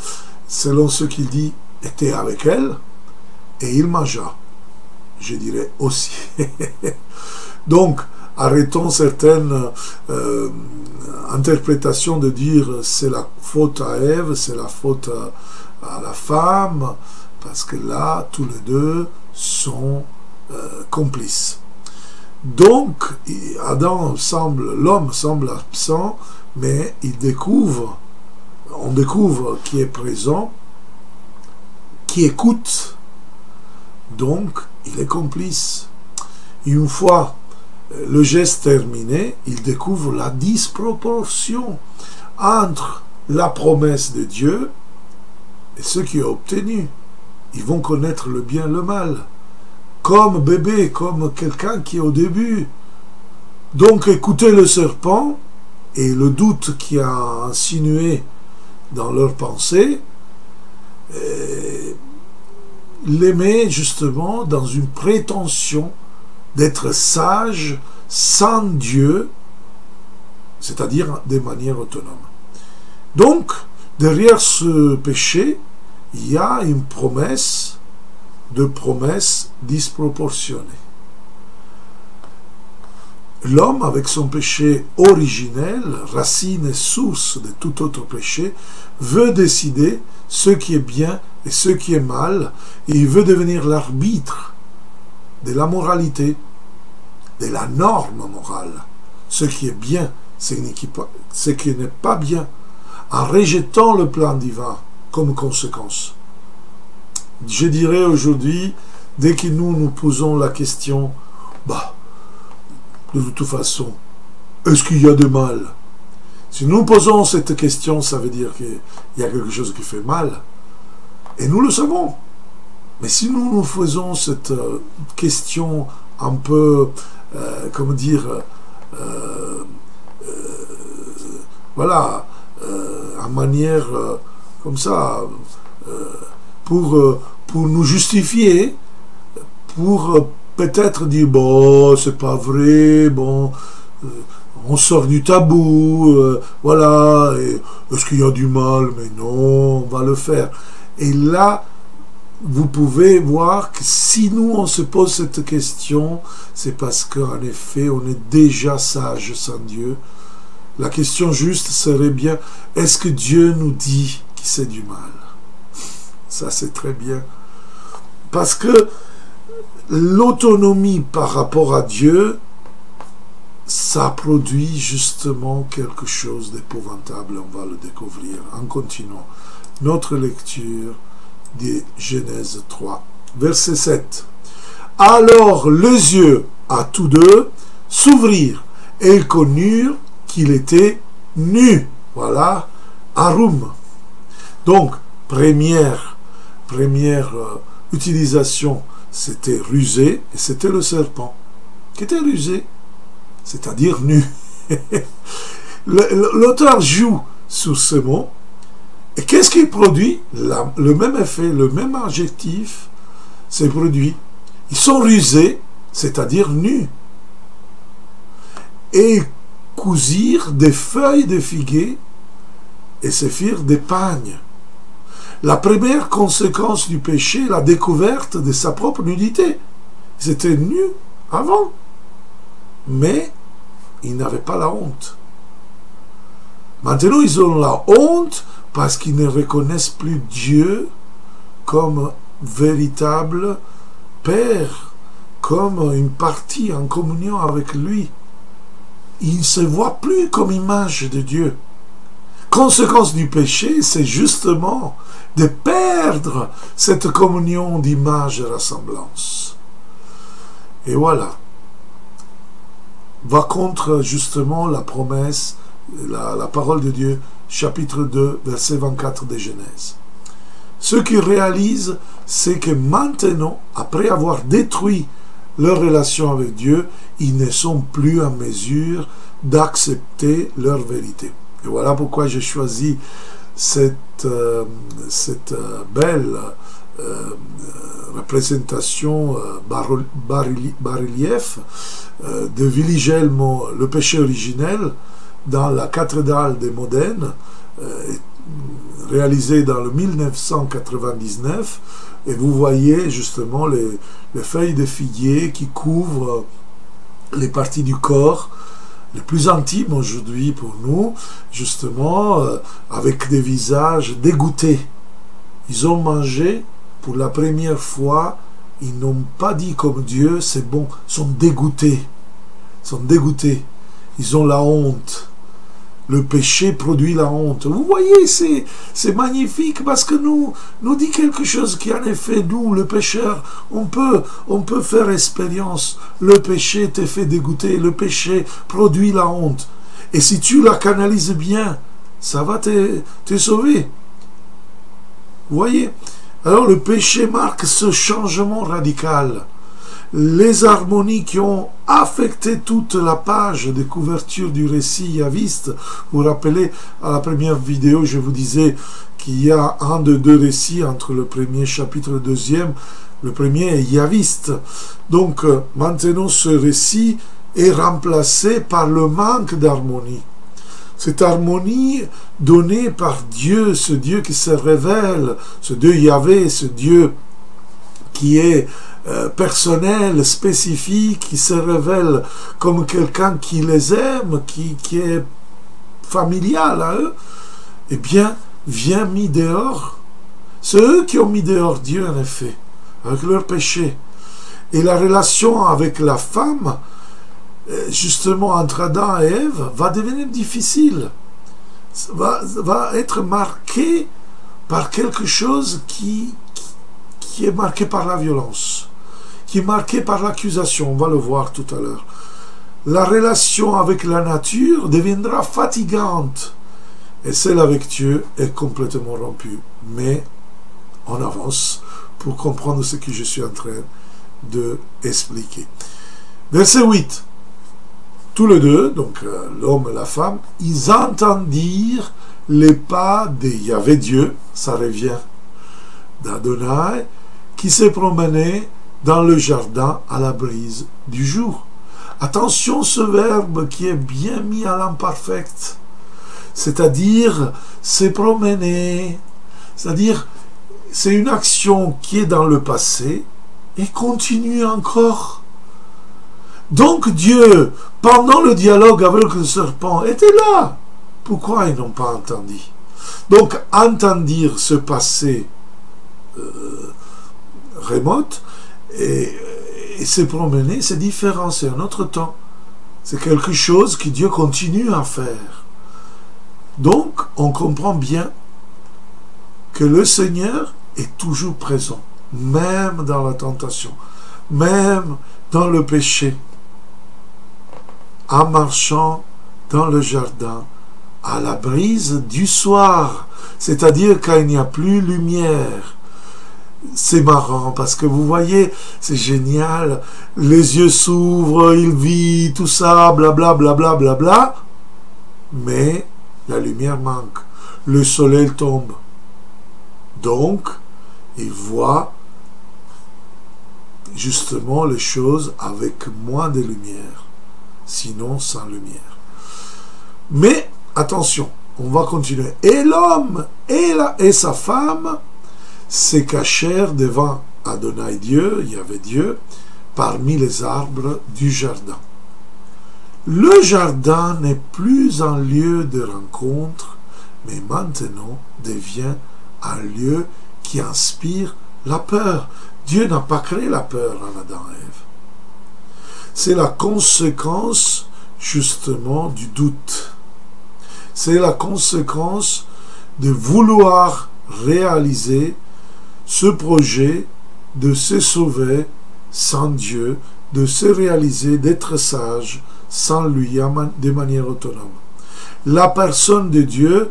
selon ce qu'il dit, était avec elle, et il mangea. je dirais aussi. Donc, arrêtons certaines interprétations de dire c'est la faute à Ève, c'est la faute à la femme, parce que là, tous les deux sont complices. Donc, l'homme semble absent, mais on découvre qui est présent, qui écoute, donc il est complice. Une fois le geste terminé, il découvre la disproportion entre la promesse de Dieu et ce qui est obtenu. Ils vont connaître le bien et le mal, comme bébé, comme quelqu'un qui est au début. Donc écoutez le serpent et le doute qui a insinué dans leurs pensées, les met justement dans une prétention d'être sage sans Dieu, c'est-à-dire de manière autonome. Donc, derrière ce péché, il y a une promesse disproportionnée. L'homme, avec son péché originel, racine et source de tout autre péché, veut décider ce qui est bien et ce qui est mal, et il veut devenir l'arbitre de la moralité, de la norme morale, ce qui est bien, ce qui n'est pas bien, en rejetant le plan divin comme conséquence. Je dirais aujourd'hui, dès que nous posons la question, de toute façon, est-ce qu'il y a du mal? Si nous posons cette question, ça veut dire qu'il y a quelque chose qui fait mal. Et nous le savons. Mais si nous faisons cette question un peu, en manière comme ça, pour nous justifier, pour peut-être dire, c'est pas vrai, on sort du tabou, est-ce qu'il y a du mal? Mais non, on va le faire. Et là, vous pouvez voir que si nous, on se pose cette question, c'est parce qu'en effet, on est déjà sage sans Dieu. La question juste serait bien, est-ce que Dieu nous dit que c'est du mal? Ça, c'est très bien. Parce que l'autonomie par rapport à Dieu, ça produit justement quelque chose d'épouvantable. On va le découvrir en continuant notre lecture de Genèse 3, verset 7. Alors les yeux à tous deux s'ouvrirent et ils connurent qu'il était nu. Voilà, Arum. Donc, première utilisation, c'était rusé, et c'était le serpent qui était rusé, c'est-à-dire nu. L'auteur joue sur ce mot, et qu'est-ce qu'il produit? Le même effet, le même adjectif s'est produit. Ils sont rusés, c'est-à-dire nus. Et ils cousirent des feuilles de figuier et se firent des pagnes. La première conséquence du péché est la découverte de sa propre nudité. Ils étaient nus avant, mais ils n'avaient pas la honte. Maintenant, ils ont la honte parce qu'ils ne reconnaissent plus Dieu comme véritable Père, comme une partie en communion avec lui. Ils ne se voient plus comme image de Dieu. Conséquence du péché, c'est justement de perdre cette communion d'image et ressemblance. Et voilà. Va contre justement la promesse, la parole de Dieu, chapitre 2, verset 24 de Genèse. Ce qu'ils réalisent, c'est que maintenant, après avoir détruit leur relation avec Dieu, ils ne sont plus en mesure d'accepter leur vérité. Et voilà pourquoi j'ai choisi cette belle représentation bas-relief de Willy-Gelmo, le péché originel, dans la cathédrale de Modène, réalisé dans le 1999, et vous voyez justement les feuilles de figuier qui couvrent les parties du corps les plus intimes aujourd'hui pour nous, justement, avec des visages dégoûtés. Ils ont mangé pour la première fois, ils n'ont pas dit comme Dieu, c'est bon, ils sont dégoûtés. Ils sont dégoûtés. Ils ont la honte. Le péché produit la honte. Vous voyez, c'est magnifique parce que nous dit quelque chose qui, en effet, nous, le pécheur, on peut faire expérience. Le péché te fait dégoûter. Le péché produit la honte. Et si tu la canalises bien, ça va te sauver. Vous voyez? Alors, le péché marque ce changement radical. Les harmonies qui ont affecté toute la page de couverture du récit yaviste. Vous vous rappelez, à la première vidéo, je vous disais qu'il y a un de deux récits entre le premier chapitre et le deuxième. Le premier est yaviste. Donc, maintenant, ce récit est remplacé par le manque d'harmonie. Cette harmonie donnée par Dieu, ce Dieu qui se révèle, ce Dieu Yahvé, ce Dieu qui est personnel, spécifique, qui se révèle comme quelqu'un qui les aime, qui est familial à eux, eh bien, vient mis dehors. C'est eux qui ont mis dehors Dieu, en effet, avec leur péché. Et la relation avec la femme, justement, entre Adam et Ève, va devenir difficile. Va être marquée par quelque chose qui est marqué par la violence, qui est marqué par l'accusation, on va le voir tout à l'heure. La relation avec la nature deviendra fatigante, et celle avec Dieu est complètement rompue. Mais on avance pour comprendre ce que je suis en train d'expliquer. Verset 8. Tous les deux, donc l'homme et la femme, ils entendirent les pas de Yahvé Dieu, ça revient d'Adonai, qui se promenait dans le jardin à la brise du jour. Attention, ce verbe qui est bien mis à l'imparfect, c'est-à-dire se promener, c'est-à-dire c'est une action qui est dans le passé et continue encore. Donc Dieu, pendant le dialogue avec le serpent, était là. Pourquoi ils n'ont pas entendu? Donc, entendre ce passé remote et se promener, c'est différent, c'est un autre temps. C'est quelque chose que Dieu continue à faire. Donc, on comprend bien que le Seigneur est toujours présent, même dans la tentation, même dans le péché, en marchant dans le jardin, à la brise du soir, c'est-à-dire quand il n'y a plus lumière. C'est marrant parce que vous voyez, c'est génial, les yeux s'ouvrent, il vit, tout ça, blablabla, bla, bla, bla, bla, mais la lumière manque, le soleil tombe. Donc, il voit justement les choses avec moins de lumière, sinon sans lumière. Mais, attention, on va continuer. Et l'homme et sa femme se cachèrent devant Adonai Dieu, Yahvé Dieu, parmi les arbres du jardin. Le jardin n'est plus un lieu de rencontre, mais maintenant devient un lieu qui inspire la peur. Dieu n'a pas créé la peur en Adam et Ève. C'est la conséquence, justement, du doute. C'est la conséquence de vouloir réaliser ce projet de se sauver sans Dieu, de se réaliser, d'être sage sans lui, de manière autonome. La personne de Dieu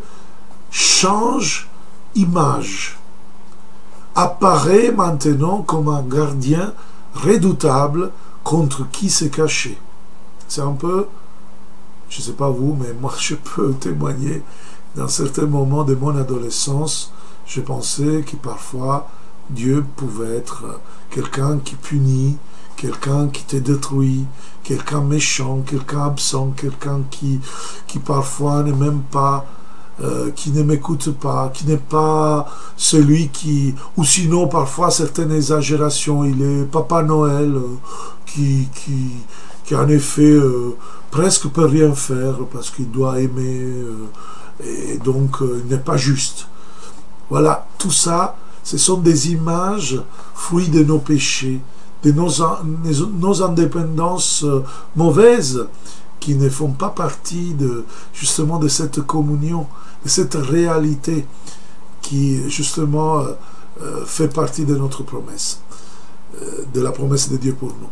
change image, apparaît maintenant comme un gardien redoutable contre qui se cacher. C'est un peu, je ne sais pas vous, mais moi je peux témoigner, dans certains moments de mon adolescence, je pensais que parfois Dieu pouvait être quelqu'un qui punit, quelqu'un qui te détruit, quelqu'un méchant, quelqu'un absent, quelqu'un qui parfois n'est même pas qui ne m'écoute pas, qui n'est pas celui qui... Ou sinon, parfois, certaines exagérations. Il est Papa Noël qui en effet presque peut rien faire parce qu'il doit aimer et donc il n'est pas juste. Voilà, tout ça, ce sont des images fruits de nos péchés, de nos indépendances mauvaises qui ne font pas partie justement de cette communion, de cette réalité qui justement fait partie de notre promesse, de la promesse de Dieu pour nous.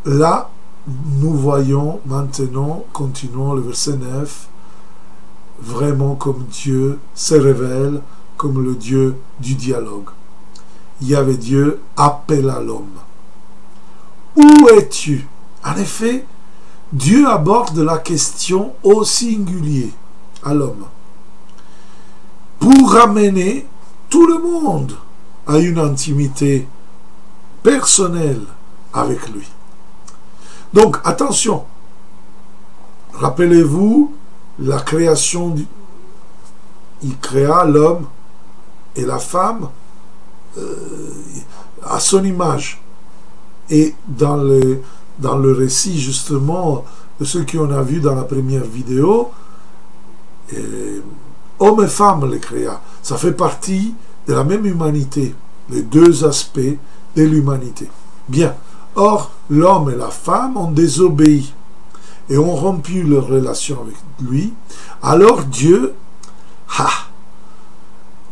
Là, nous voyons maintenant, continuons le verset 9, vraiment comme Dieu se révèle comme le Dieu du dialogue. Yahvé Dieu appela l'homme. Où es-tu? En effet, Dieu aborde la question au singulier à l'homme pour ramener tout le monde à une intimité personnelle avec lui. Donc, attention, rappelez-vous la création, il créa l'homme et la femme à son image. Et dans le récit justement de ce qu'on a vu dans la première vidéo, homme et femme les créa. Ça fait partie de la même humanité, les deux aspects de l'humanité. Bien. Or, l'homme et la femme ont désobéi et ont rompu leur relation avec lui. Alors Dieu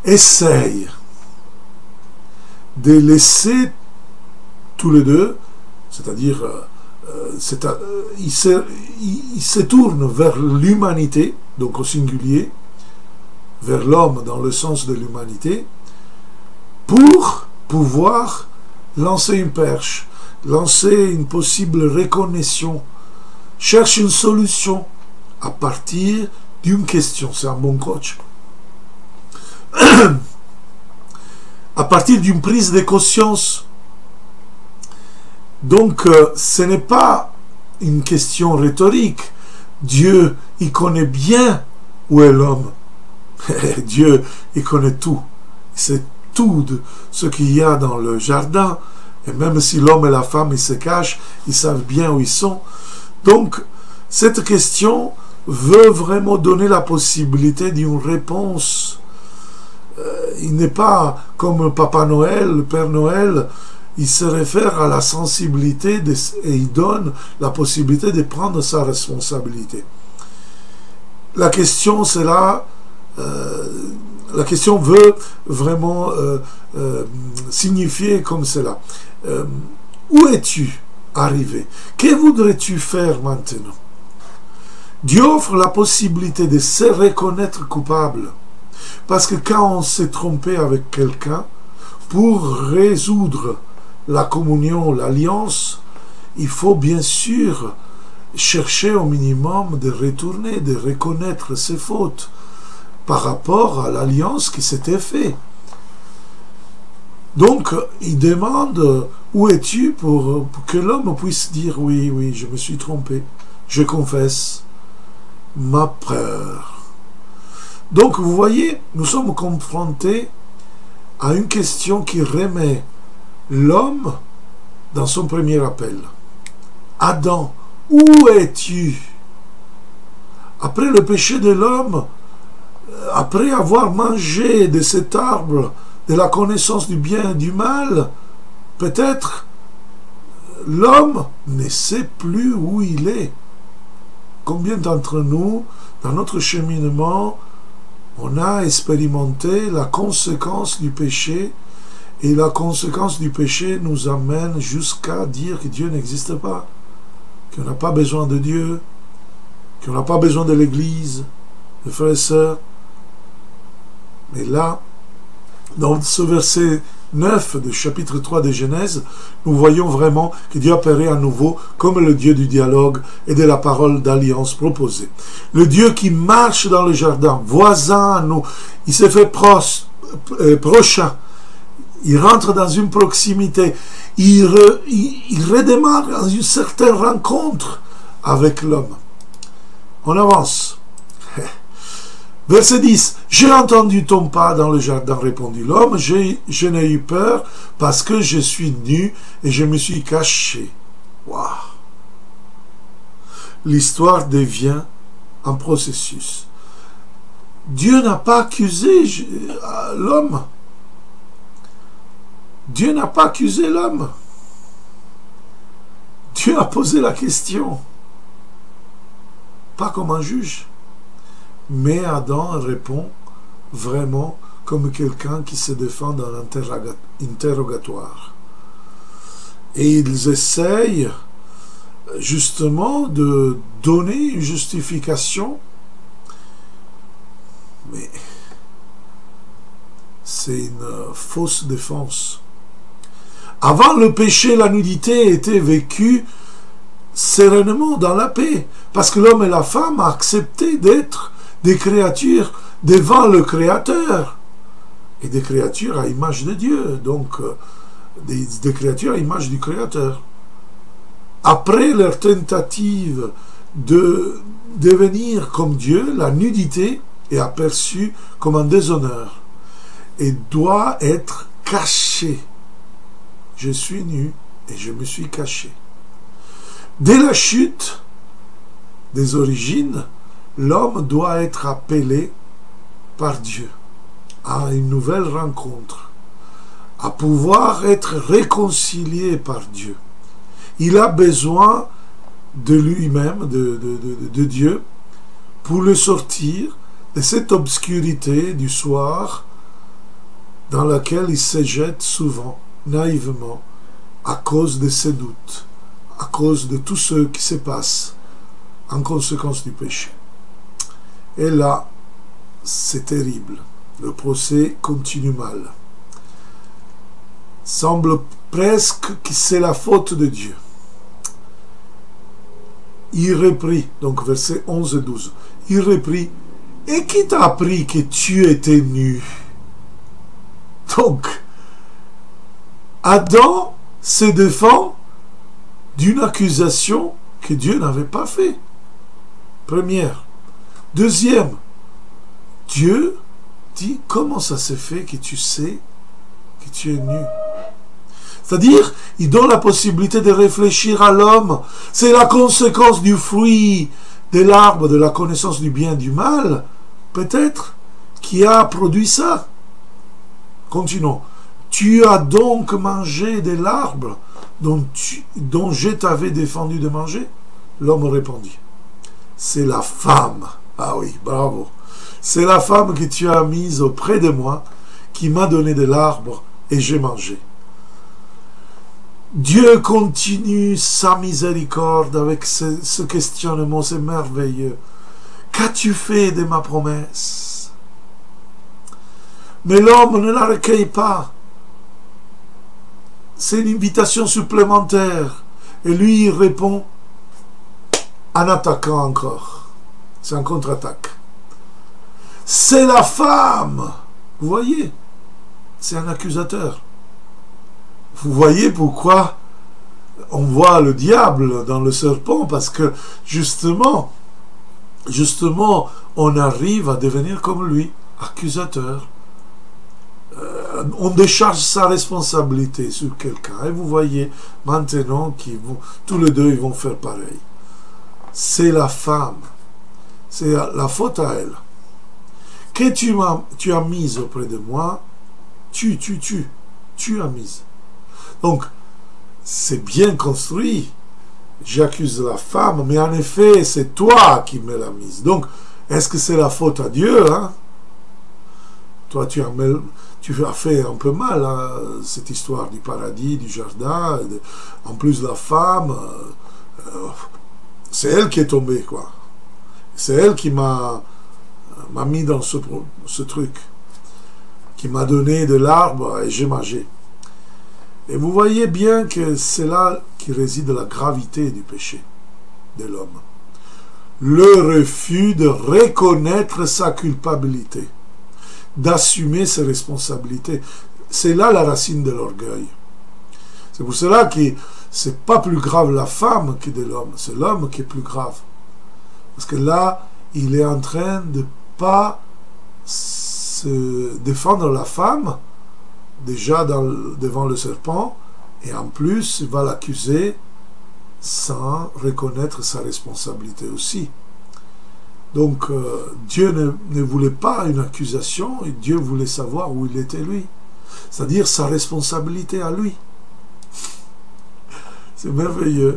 essaye de laisser tous les deux, c'est-à-dire il se tourne vers l'humanité, donc au singulier, vers l'homme dans le sens de l'humanité, pour pouvoir lancer une perche, lancer une possible reconnaissance, cherche une solution à partir d'une question. C'est un bon coach. À partir d'une prise de conscience. Donc, ce n'est pas une question rhétorique. Dieu, il connaît bien où est l'homme. Dieu, il connaît tout. C'est tout de ce qu'il y a dans le jardin. Et même si l'homme et la femme, ils se cachent, ils savent bien où ils sont. Donc, cette question veut vraiment donner la possibilité d'une réponse. Il n'est pas comme Papa Noël, le Père Noël, il se réfère à la sensibilité et il donne la possibilité de prendre sa responsabilité. La question, c'est là, la question veut vraiment signifier comme cela. Où es-tu arrivé? Que voudrais-tu faire maintenant? Dieu offre la possibilité de se reconnaître coupable. Parce que quand on s'est trompé avec quelqu'un, pour résoudre la communion, l'alliance, il faut bien sûr chercher au minimum de retourner, de reconnaître ses fautes par rapport à l'alliance qui s'était faite. Donc, il demande où es-tu pour que l'homme puisse dire oui, oui, je me suis trompé, je confesse ma peur. Donc, vous voyez, nous sommes confrontés à une question qui remet l'homme dans son premier appel. Adam, où es-tu? Après le péché de l'homme, après avoir mangé de cet arbre de la connaissance du bien et du mal, peut-être l'homme ne sait plus où il est. Combien d'entre nous, dans notre cheminement, on a expérimenté la conséquence du péché, et la conséquence du péché nous amène jusqu'à dire que Dieu n'existe pas, qu'on n'a pas besoin de Dieu, qu'on n'a pas besoin de l'Église, de frères et sœurs. Mais là, dans ce verset 9 du chapitre 3 de Genèse, nous voyons vraiment que Dieu apparaît à nouveau comme le Dieu du dialogue et de la parole d'alliance proposée. Le Dieu qui marche dans le jardin, voisin à nous, il s'est fait prochain, il rentre dans une proximité, il redémarre une certaine rencontre avec l'homme. On avance. Verset 10. J'ai entendu ton pas dans le jardin, répondit l'homme. Je n'ai eu peur parce que je suis nu et je me suis caché. Waouh! L'histoire devient un processus. Dieu n'a pas accusé l'homme. Dieu n'a pas accusé l'homme. Dieu a posé la question. Pas comme un juge. Mais Adam répond vraiment comme quelqu'un qui se défend dans l'interrogatoire. Et ils essayent justement de donner une justification, mais c'est une fausse défense. Avant le péché, la nudité était vécue sereinement dans la paix, parce que l'homme et la femme ont accepté d'être des créatures devant le Créateur, et des créatures à image de Dieu, donc des créatures à image du Créateur. Après leur tentative de devenir comme Dieu, la nudité est aperçue comme un déshonneur et doit être cachée. Je suis nu et je me suis caché. Dès la chute des origines, l'homme doit être appelé par Dieu à une nouvelle rencontre, à pouvoir être réconcilié par Dieu. Il a besoin de lui-même, de Dieu, pour le sortir de cette obscurité du soir dans laquelle il se jette souvent, naïvement, à cause de ses doutes, à cause de tout ce qui se passe en conséquence du péché. Et là, c'est terrible. Le procès continue mal. Semble presque que c'est la faute de Dieu. Il reprit, donc versets 11 et 12, il reprit, et qui t'a appris que tu étais nu? Donc, Adam se défend d'une accusation que Dieu n'avait pas faite. Première. Deuxième, Dieu dit, comment ça se fait que tu sais que tu es nu? C'est-à-dire, il donne la possibilité de réfléchir à l'homme. C'est la conséquence du fruit de l'arbre de la connaissance du bien et du mal, peut-être, qui a produit ça. Continuons. Tu as donc mangé de l'arbre dont je t'avais défendu de manger? L'homme répondit, c'est la femme. Ah oui, bravo. C'est la femme que tu as mise auprès de moi, qui m'a donné de l'arbre et j'ai mangé. Dieu continue sa miséricorde avec ce questionnement, c'est merveilleux. Qu'as-tu fait de ma promesse? Mais l'homme ne la recueille pas. C'est une invitation supplémentaire. Et lui, il répond en attaquant encore. C'est un contre-attaque. C'est la femme. Vous voyez? C'est un accusateur. Vous voyez pourquoi on voit le diable dans le serpent? Parce que justement, on arrive à devenir comme lui, accusateur. On décharge sa responsabilité sur quelqu'un. Et vous voyez maintenant tous les deux ils vont faire pareil. C'est la femme. C'est la faute à elle. Que tu as mise auprès de moi, tu as mise. Donc, c'est bien construit. J'accuse la femme, mais en effet, c'est toi qui me l'as mise. Donc, est-ce que c'est la faute à Dieu, hein? Toi, tu as fait un peu mal, hein, cette histoire du paradis, du jardin. En plus, la femme, c'est elle qui est tombée, quoi. C'est elle qui m'a mis dans ce truc, qui m'a donné de l'arbre et j'ai mangé. Et vous voyez bien que c'est là qui réside la gravité du péché de l'homme. Le refus de reconnaître sa culpabilité, d'assumer ses responsabilités. C'est là la racine de l'orgueil. C'est pour cela que c'est pas plus grave la femme que de l'homme, c'est l'homme qui est plus grave. Parce que là, il est en train de pas se défendre la femme, déjà devant le serpent, et en plus, il va l'accuser sans reconnaître sa responsabilité aussi. Donc, Dieu ne voulait pas une accusation, et Dieu voulait savoir où il était lui. C'est-à-dire sa responsabilité à lui. C'est merveilleux.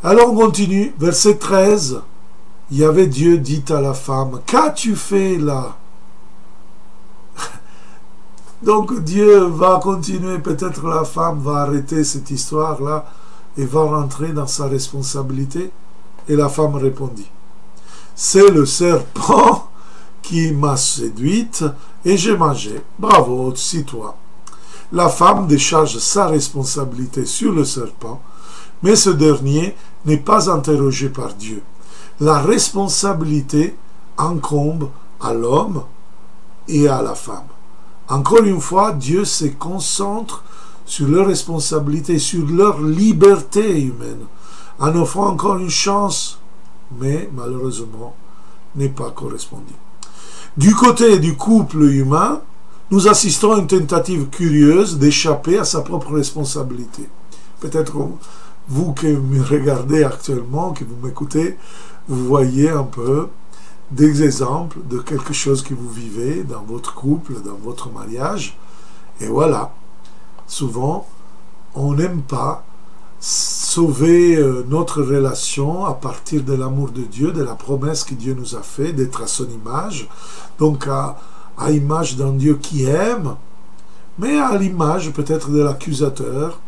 Alors on continue, verset 13. Il y avait Dieu dit à la femme, qu'as-tu fait là? Donc Dieu va continuer, peut-être la femme va arrêter cette histoire-là et va rentrer dans sa responsabilité. Et la femme répondit, c'est le serpent qui m'a séduite et j'ai mangé. Bravo, aussi toi. La femme décharge sa responsabilité sur le serpent, mais ce dernier n'est pas interrogé par Dieu. La responsabilité incombe à l'homme et à la femme. Encore une fois, Dieu se concentre sur leur responsabilité, sur leur liberté humaine, en offrant encore une chance, mais malheureusement n'est pas correspondu. Du côté du couple humain, nous assistons à une tentative curieuse d'échapper à sa propre responsabilité. Peut-être vous qui me regardez actuellement, que vous m'écoutez, vous voyez un peu des exemples de quelque chose que vous vivez dans votre couple, dans votre mariage. Et voilà, souvent, on n'aime pas sauver notre relation à partir de l'amour de Dieu, de la promesse que Dieu nous a fait d'être à son image, donc à l'image d'un Dieu qui aime, mais à l'image peut-être de l'accusateur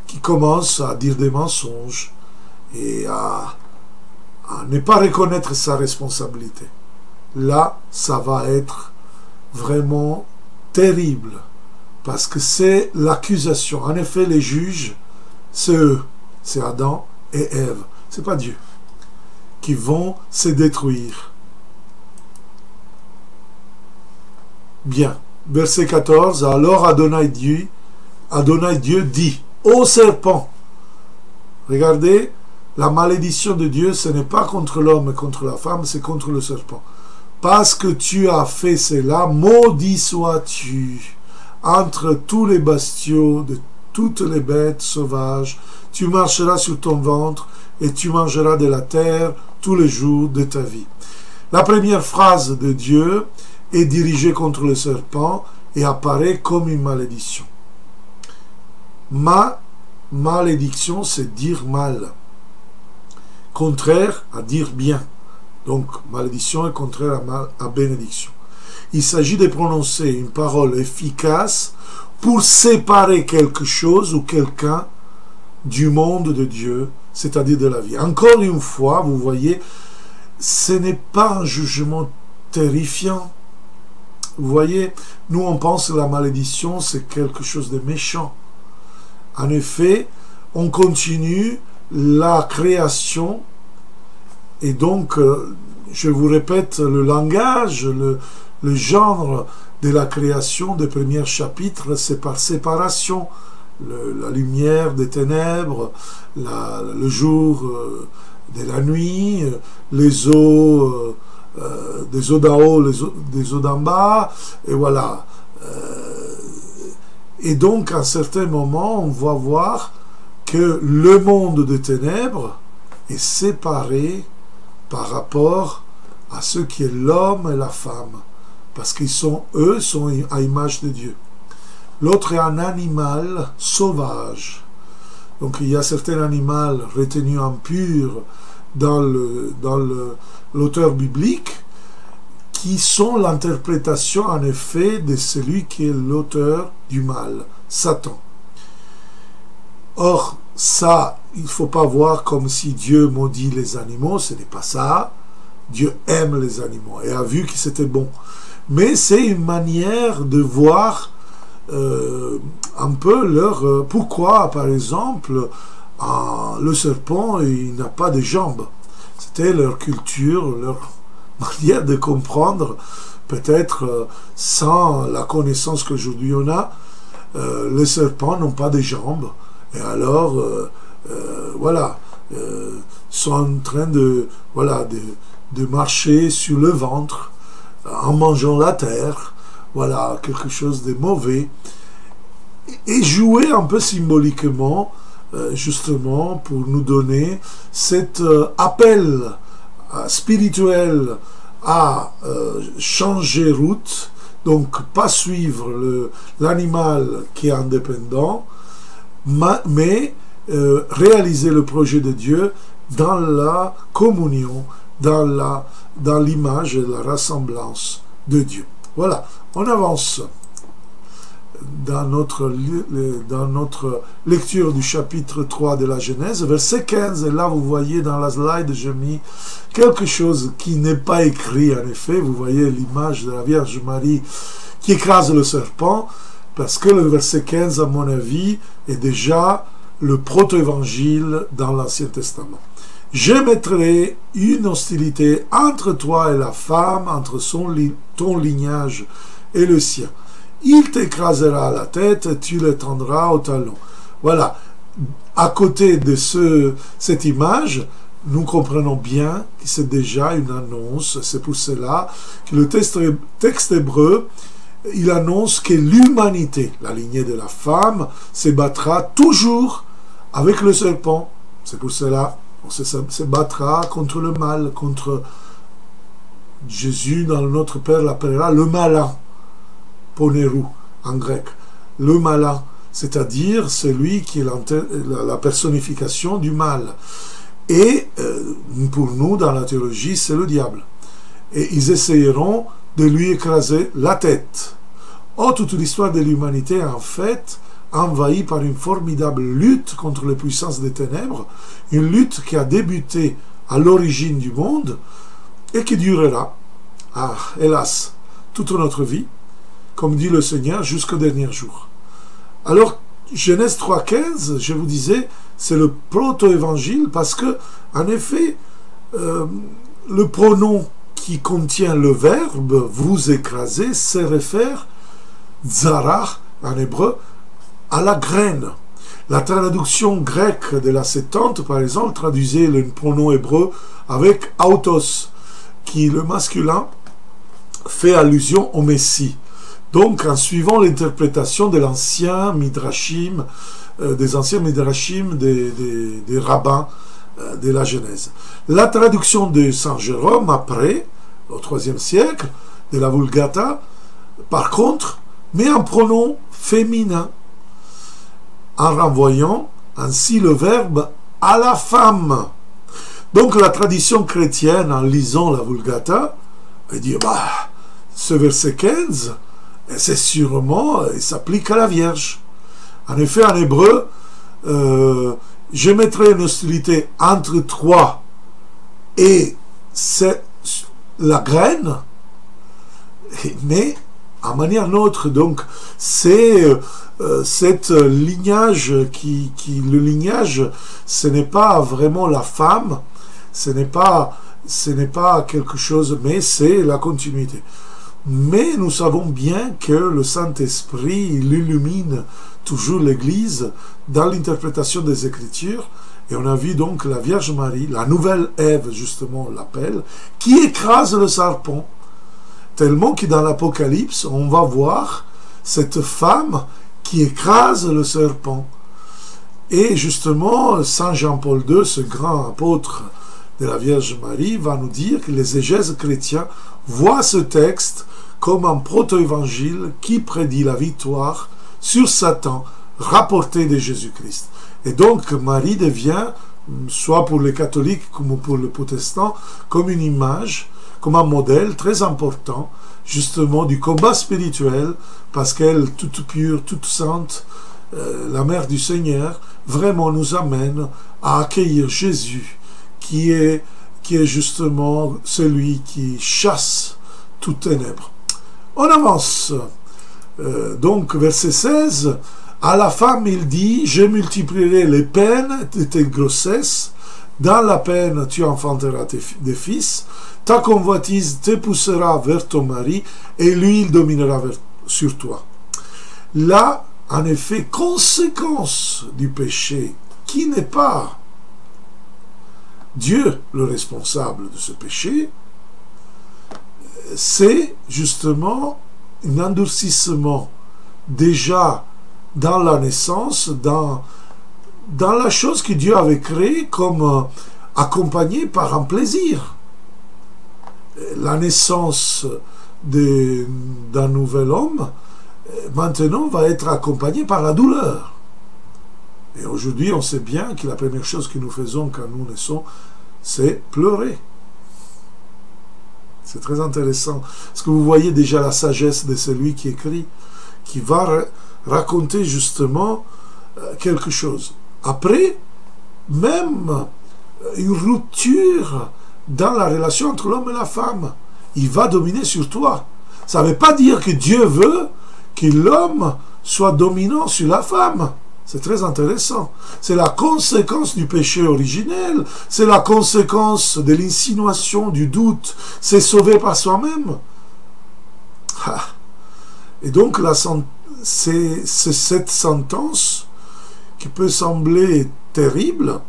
qui commence à dire des mensonges et à ne pas reconnaître sa responsabilité. Là, ça va être vraiment terrible, parce que c'est l'accusation. En effet, les juges, c'est eux, c'est Adam et Ève, c'est pas Dieu, qui vont se détruire. Bien, verset 14, alors Adonai Dieu dit, ô serpent, regardez, la malédiction de Dieu, ce n'est pas contre l'homme et contre la femme, c'est contre le serpent. Parce que tu as fait cela, maudit sois-tu entre tous les bestiaux de toutes les bêtes sauvages. Tu marcheras sur ton ventre et tu mangeras de la terre tous les jours de ta vie. La première phrase de Dieu est dirigée contre le serpent et apparaît comme une malédiction. Ma malédiction, c'est dire mal. Contraire à dire bien. Donc, malédiction est contraire à bénédiction. Il s'agit de prononcer une parole efficace pour séparer quelque chose ou quelqu'un du monde de Dieu, c'est-à-dire de la vie. Encore une fois, vous voyez, ce n'est pas un jugement terrifiant. Vous voyez, nous on pense que la malédiction, c'est quelque chose de méchant. En effet, on continue la création, et donc, je vous répète, le langage, le genre de la création des premiers chapitres, c'est par séparation. La lumière des ténèbres, le jour de la nuit, les eaux, des eaux d'en haut, des eaux d'en bas, et voilà. Et donc, à un certain moment, on va voir que le monde des ténèbres est séparé par rapport à ce qui est l'homme et la femme, parce qu'ils sont à l'image de Dieu. L'autre est un animal sauvage. Donc il y a certains animaux retenus impurs dans l'auteur biblique qui sont l'interprétation en effet de celui qui est l'auteur du mal, Satan. Or, ça, il ne faut pas voir comme si Dieu maudit les animaux, ce n'est pas ça. Dieu aime les animaux et a vu que c'était bon. Mais c'est une manière de voir un peu leur... pourquoi, par exemple, le serpent, il n'a pas de jambes. C'était leur culture, leur manière de comprendre, peut-être sans la connaissance qu'aujourd'hui on a, les serpents n'ont pas de jambes. Et alors, voilà, sont en train de marcher sur le ventre, en mangeant la terre, voilà, quelque chose de mauvais, et jouer un peu symboliquement, justement, pour nous donner cet appel spirituel à changer route, donc pas suivre l'animal qui est indépendant, mais réaliser le projet de Dieu dans la communion, dans l'image et la ressemblance de Dieu. Voilà, on avance dans notre lecture du chapitre 3 de la Genèse, verset 15, et là vous voyez dans la slide, j'ai mis quelque chose qui n'est pas écrit en effet, vous voyez l'image de la Vierge Marie qui écrase le serpent, parce que le verset 15, à mon avis, est déjà le proto-évangile dans l'Ancien Testament. « Je mettrai une hostilité entre toi et la femme, entre ton lignage et le sien. Il t'écrasera la tête, tu le tendras au talon. » Voilà. À côté de cette image, nous comprenons bien que c'est déjà une annonce. C'est pour cela que le texte hébreu, il annonce que l'humanité, la lignée de la femme, se battra toujours avec le serpent. C'est pour cela qu'on se battra contre le mal, contre Jésus, dans notre Père l'appellera le malin, ponerou en grec. Le malin, c'est-à-dire celui qui est la personnification du mal. Et pour nous, dans la théologie, c'est le diable. Et ils essayeront de lui écraser la tête. Oh, toute l'histoire de l'humanité est en fait envahie par une formidable lutte contre les puissances des ténèbres, une lutte qui a débuté à l'origine du monde et qui durera, hélas, toute notre vie, comme dit le Seigneur, jusqu'au dernier jour. Alors, Genèse 3,15, je vous disais, c'est le proto-évangile parce que, en effet, le pronom qui contient le verbe « vous écraser » se réfère, zarach, en hébreu, à la graine. La traduction grecque de la Septante, par exemple, traduisait le pronom hébreu avec « autos », qui, le masculin, fait allusion au Messie. Donc, en suivant l'interprétation de l'ancien Midrashim, des anciens Midrashim des rabbins de la Genèse. La traduction de Saint Jérôme, après, au IIIe siècle, de la Vulgata, par contre, met un pronom féminin, en renvoyant ainsi le verbe à la femme. Donc, la tradition chrétienne, en lisant la Vulgata, elle dit, ce verset 15, c'est sûrement, il s'applique à la Vierge. En effet, en hébreu, je mettrai une hostilité entre toi et la graine, mais à manière neutre. Donc, c'est cette lignage le lignage, ce n'est pas vraiment la femme, ce n'est pas quelque chose, mais c'est la continuité. Mais nous savons bien que le Saint-Esprit, il illumine toujours l'Église dans l'interprétation des Écritures. Et on a vu donc la Vierge Marie, la nouvelle Ève, justement, on l'appelle, qui écrase le serpent. Tellement que dans l'Apocalypse, on va voir cette femme qui écrase le serpent. Et justement, Saint Jean-Paul II, ce grand apôtre de la Vierge Marie, va nous dire que les exégèses chrétiens voient ce texte comme un proto-évangile qui prédit la victoire sur Satan rapporté de Jésus-Christ. Et donc Marie devient, soit pour les catholiques comme pour les protestants, comme une image, comme un modèle très important, justement du combat spirituel, parce qu'elle, toute pure, toute sainte, la mère du Seigneur, vraiment nous amène à accueillir Jésus, qui est justement celui qui chasse toute ténèbres. On avance. Donc, verset 16, à la femme, il dit, « Je multiplierai les peines de tes grossesses, dans la peine tu enfanteras des fils, ta convoitise te poussera vers ton mari, et lui, il dominera sur toi. » Là, en effet, conséquence du péché, qui n'est pas Dieu le responsable de ce péché, c'est justement un endurcissement déjà dans la naissance, dans la chose que Dieu avait créée comme accompagnée par un plaisir. La naissance d'un nouvel homme, maintenant, va être accompagnée par la douleur. Et aujourd'hui, on sait bien que la première chose que nous faisons quand nous naissons, c'est pleurer. C'est très intéressant. Parce que vous voyez déjà la sagesse de celui qui écrit, qui va raconter justement quelque chose. Après, même une rupture dans la relation entre l'homme et la femme, il va dominer sur toi. Ça ne veut pas dire que Dieu veut que l'homme soit dominant sur la femme. C'est très intéressant. C'est la conséquence du péché originel. C'est la conséquence de l'insinuation, du doute. C'est sauvé par soi-même. Et donc, c'est cette sentence qui peut sembler terrible.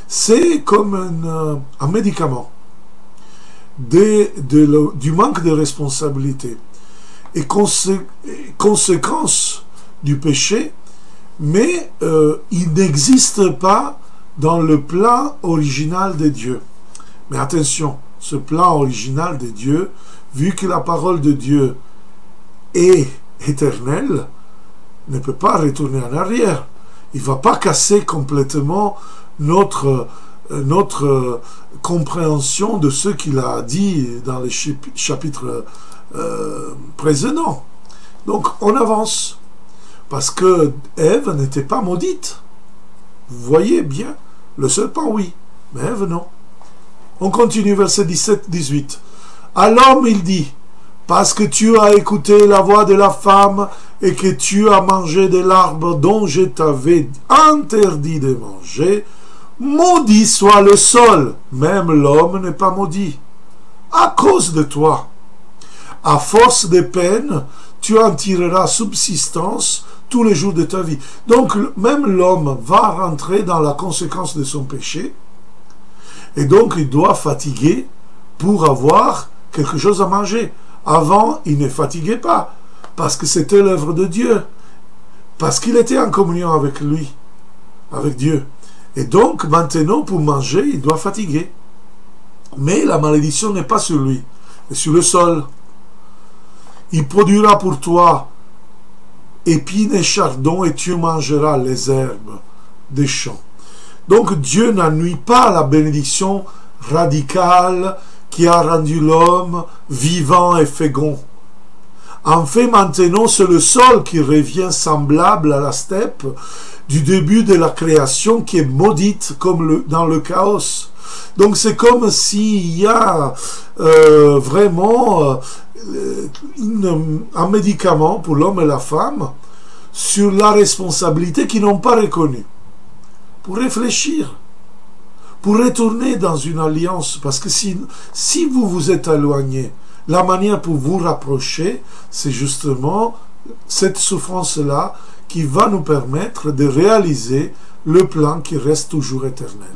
C'est comme un médicament du manque de responsabilité et conséquence du péché. Mais il n'existe pas dans le plan original de Dieu. Mais attention, ce plan original de Dieu, vu que la parole de Dieu est éternelle, ne peut pas retourner en arrière. Il ne va pas casser complètement notre compréhension de ce qu'il a dit dans les chapitres précédents. Donc, on avance. Parce que Ève n'était pas maudite. Vous voyez bien, le serpent, oui, mais Ève, non. On continue, verset 17-18. À l'homme, il dit, parce que tu as écouté la voix de la femme et que tu as mangé de l'arbre dont je t'avais interdit de manger, maudit soit le sol, même l'homme n'est pas maudit, à cause de toi. À force de peine, tu en tireras subsistance tous les jours de ta vie. Donc, même l'homme va rentrer dans la conséquence de son péché, et donc il doit fatiguer pour avoir quelque chose à manger. Avant, il ne fatiguait pas, parce que c'était l'œuvre de Dieu, parce qu'il était en communion avec lui, avec Dieu. Et donc, maintenant, pour manger, il doit fatiguer. Mais la malédiction n'est pas sur lui, mais sur le sol. Il produira pour toi épines et chardons, et tu mangeras les herbes des champs. Donc Dieu n'ennuie pas la bénédiction radicale qui a rendu l'homme vivant et fécond. En fait, maintenant, c'est le sol qui revient semblable à la steppe du début de la création qui est maudite comme dans le chaos. Donc c'est comme s'il y a vraiment un médicament pour l'homme et la femme sur la responsabilité qu'ils n'ont pas reconnue. Pour réfléchir, pour retourner dans une alliance, parce que si vous vous êtes éloigné, la manière pour vous rapprocher, c'est justement cette souffrance-là qui va nous permettre de réaliser le plan qui reste toujours éternel.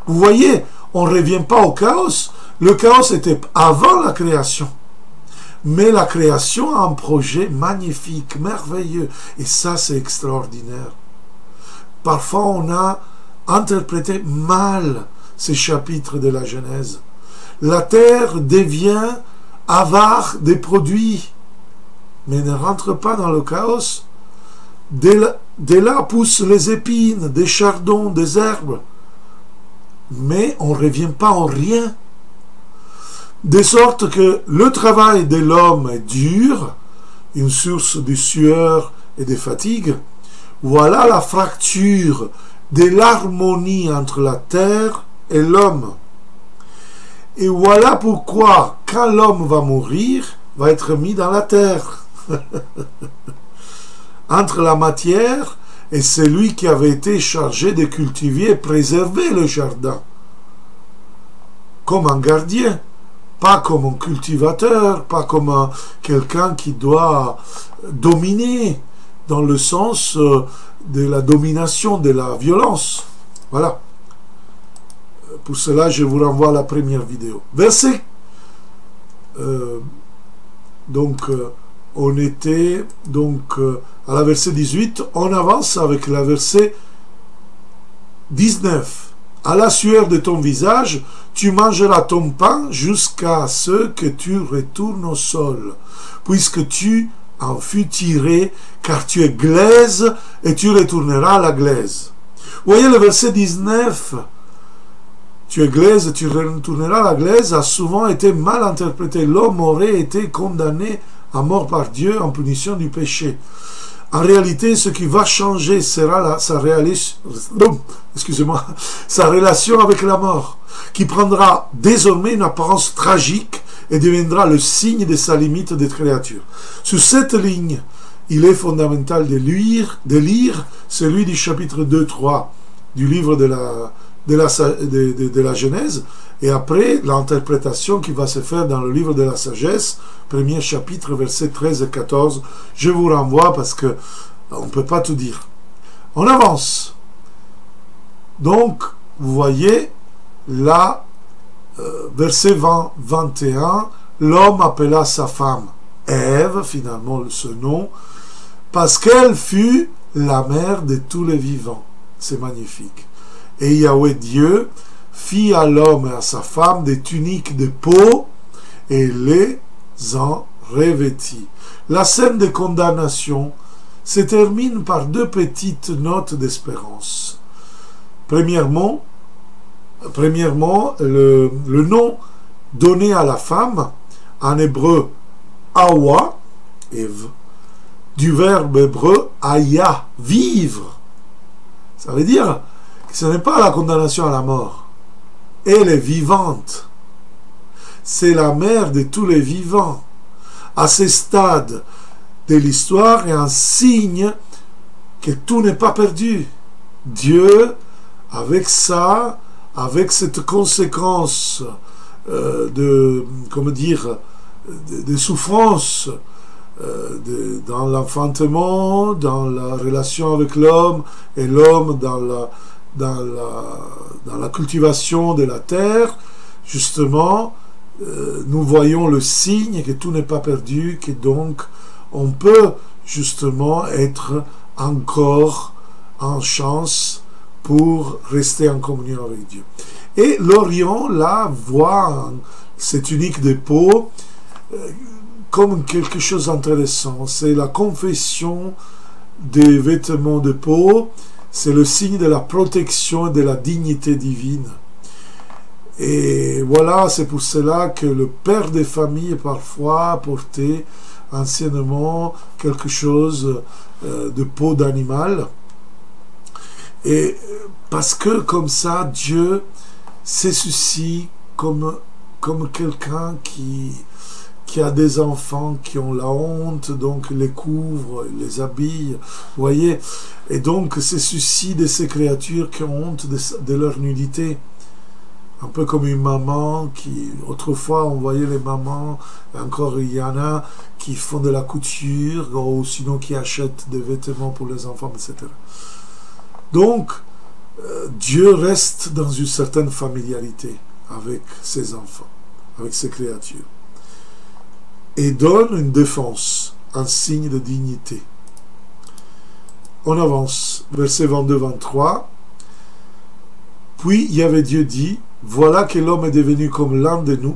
Vous voyez, on ne revient pas au chaos. Le chaos était avant la création. Mais la création a un projet magnifique, merveilleux. Et ça, c'est extraordinaire. Parfois, on a interprété mal ces chapitres de la Genèse. La terre devient avare des produits, mais ne rentre pas dans le chaos. De là poussent les épines, des chardons, des herbes. Mais on ne revient pas en rien. De sorte que le travail de l'homme est dur, une source de sueur et de fatigue. Voilà la fracture de l'harmonie entre la terre et l'homme. Et voilà pourquoi, quand l'homme va mourir, va être mis dans la terre. Entre la matière et celui qui avait été chargé de cultiver et préserver le jardin. Comme un gardien, pas comme un cultivateur, pas comme quelqu'un qui doit dominer, dans le sens de la domination, de la violence. Voilà. Pour cela, je vous renvoie à la première vidéo. Verset on était à la verset 18, on avance avec la verset 19. À la sueur de ton visage, tu mangeras ton pain jusqu'à ce que tu retournes au sol, puisque tu en fus tiré, car tu es glaise, et tu retourneras à la glaise. Vous voyez le verset 19, tu es glaise, tu retourneras à la glaise, a souvent été mal interprété. L'homme aurait été condamné à mort par Dieu en punition du péché. En réalité, ce qui va changer sera sa relation avec la mort, qui prendra désormais une apparence tragique et deviendra le signe de sa limite de créature. Sur cette ligne, il est fondamental de lire celui du chapitre 2-3 du livre de la Genèse, et après l'interprétation qui va se faire dans le livre de la sagesse, premier chapitre, versets 13 et 14. Je vous renvoie parce que on ne peut pas tout dire. On avance. Donc, vous voyez, là, verset 21, l'homme appela sa femme Ève, finalement ce nom, parce qu'elle fut la mère de tous les vivants. C'est magnifique. Et Yahweh Dieu fit à l'homme et à sa femme des tuniques de peau et les en revêtit. La scène de condamnation se termine par deux petites notes d'espérance. Premièrement, le nom donné à la femme, en hébreu Hawa, Ève, du verbe hébreu Aya, vivre. Ça veut dire que ce n'est pas la condamnation à la mort. Elle est vivante. C'est la mère de tous les vivants. À ce stade de l'histoire, est un signe que tout n'est pas perdu. Dieu, avec ça, avec cette conséquence de souffrance dans l'enfantement, dans la relation avec l'homme, et l'homme dans la cultivation de la terre, justement, nous voyons le signe que tout n'est pas perdu, que donc on peut justement être encore en chance pour rester en communion avec Dieu. Et l'Orient, là, voit cette tunique de peau comme quelque chose d'intéressant. C'est la confession des vêtements de peau, c'est le signe de la protection et de la dignité divine. Et voilà, c'est pour cela que le père des familles parfois portait anciennement quelque chose de peau d'animal. Et parce que comme ça, Dieu se soucie comme quelqu'un qui a des enfants qui ont la honte, donc les couvre, les habille, vous voyez, et donc se soucie de ces créatures qui ont honte de leur nudité. Un peu comme une maman qui, autrefois, on voyait les mamans, encore il y en a qui font de la couture, ou sinon qui achètent des vêtements pour les enfants, etc. Donc, Dieu reste dans une certaine familiarité avec ses enfants, avec ses créatures, et donne une défense, un signe de dignité. On avance, verset 22-23. Puis Yahweh Dieu dit, voilà que l'homme est devenu comme l'un de nous,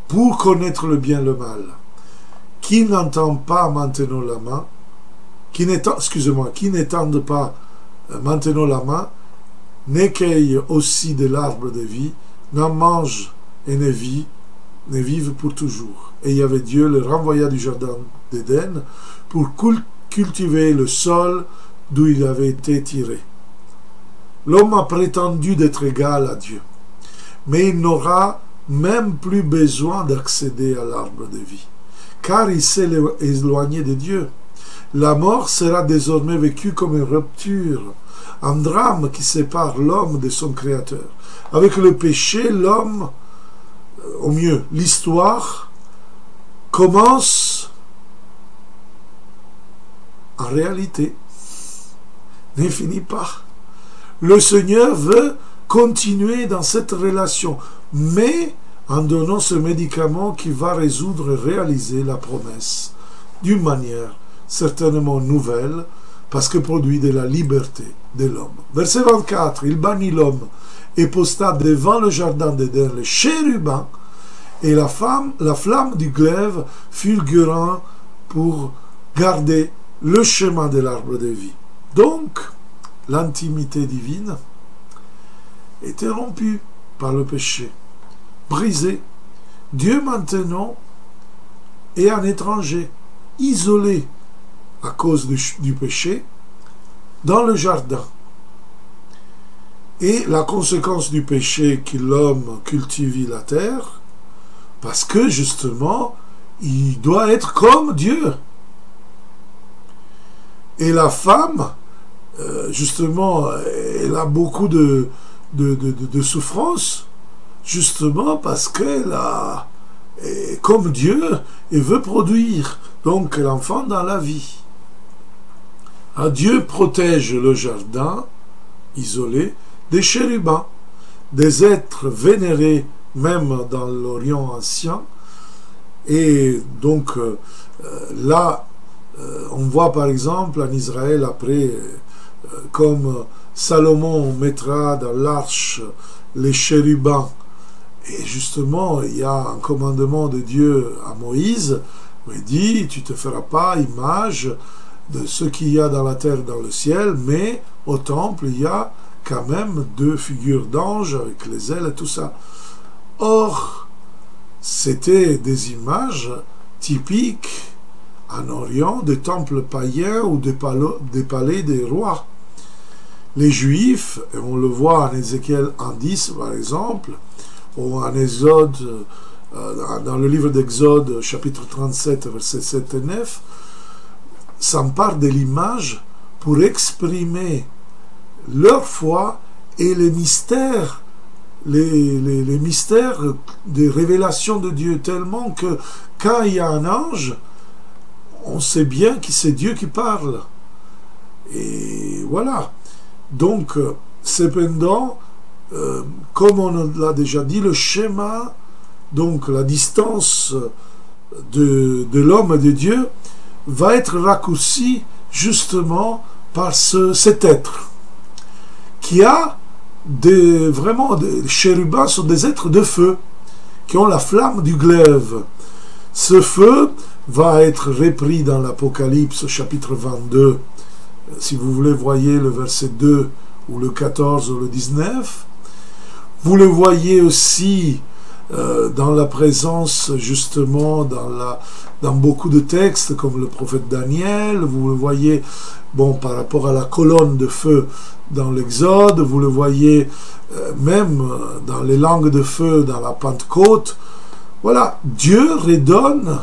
pour connaître le bien et le mal, qui n'entend pas maintenant la main, qui n'étende pas maintenant la main, n'écueille aussi de l'arbre de vie, n'en mange et ne vive pour toujours. Et Yahweh Dieu le renvoya du jardin d'Éden pour cultiver le sol d'où il avait été tiré. L'homme a prétendu d'être égal à Dieu, mais il n'aura même plus besoin d'accéder à l'arbre de vie, car il s'est éloigné de Dieu. La mort sera désormais vécue comme une rupture, un drame qui sépare l'homme de son Créateur. Avec le péché, l'homme, au mieux, l'histoire commence en réalité, ne finit pas. Le Seigneur veut continuer dans cette relation, mais en donnant ce médicament qui va résoudre et réaliser la promesse d'une manière certainement nouvelle, parce que produit de la liberté de l'homme. Verset 24, il bannit l'homme et posta devant le jardin d'Éden les chérubins et la flamme du glaive fulgurant pour garder le chemin de l'arbre de vie. Donc, l'intimité divine était rompue par le péché, brisée. Dieu maintenant est un étranger, isolé à cause du péché, dans le jardin. Et la conséquence du péché que l'homme cultive la terre, parce que justement, il doit être comme Dieu. Et la femme, justement, elle a beaucoup de souffrance, justement parce qu'elle est comme Dieu et veut produire donc l'enfant dans la vie. Dieu protège le jardin isolé des chérubins, des êtres vénérés même dans l'Orient ancien. Et donc là, on voit par exemple en Israël après, comme Salomon mettra dans l'arche les chérubins. Et justement, il y a un commandement de Dieu à Moïse, où il dit, tu ne te feras pas image de ce qu'il y a dans la terre et dans le ciel, mais au temple, il y a quand même 2 figures d'anges avec les ailes et tout ça. Or, c'était des images typiques en Orient des temples païens ou des palais des rois. Les Juifs, et on le voit en Ézéchiel 1:10 par exemple, ou en Exode, dans le livre d'Exode, chapitre 37, versets 7 et 9, s'emparent de l'image pour exprimer leur foi et les mystères, les mystères des révélations de Dieu, tellement que quand il y a un ange, on sait bien que c'est Dieu qui parle. Et voilà. Donc, cependant, comme on l'a déjà dit, le schéma, donc la distance de l'homme et de Dieu, va être raccourci justement par cet être qui a vraiment des chérubins, sont des êtres de feu qui ont la flamme du glaive. Ce feu va être repris dans l'Apocalypse chapitre 22. Si vous voulez, voyez le verset 2 ou le 14 ou le 19. Vous le voyez aussi dans la présence, justement, dans beaucoup de textes, comme le prophète Daniel. Vous le voyez, bon, par rapport à la colonne de feu dans l'Exode. Vous le voyez même dans les langues de feu dans la Pentecôte. Voilà, Dieu redonne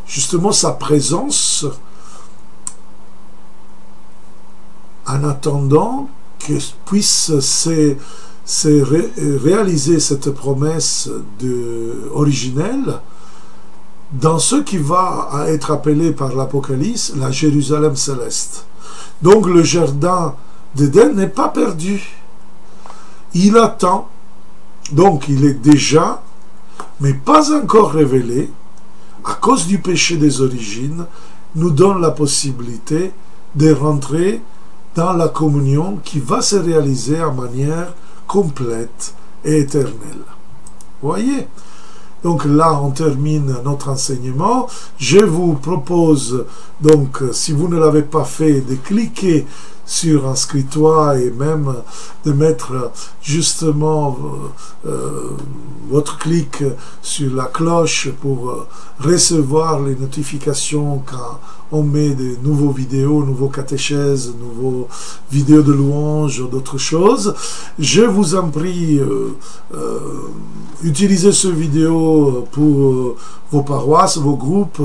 justement sa présence en attendant que puisse réaliser cette promesse originelle dans ce qui va être appelé par l'Apocalypse la Jérusalem céleste. Donc le jardin d'Éden n'est pas perdu. Il attend. Donc il est déjà, mais pas encore révélé, à cause du péché des origines, nous donne la possibilité de rentrer dans la communion qui va se réaliser en manière complète et éternelle. Vous voyez? Donc là, on termine notre enseignement. Je vous propose, donc, si vous ne l'avez pas fait, de cliquer sur inscris-toi et même de mettre justement votre clic sur la cloche pour recevoir les notifications quand on met de nouveaux vidéos, nouveaux catéchèses, nouveaux vidéos de louanges, d'autres choses. Je vous en prie, utilisez ce vidéo pour vos paroisses, vos groupes,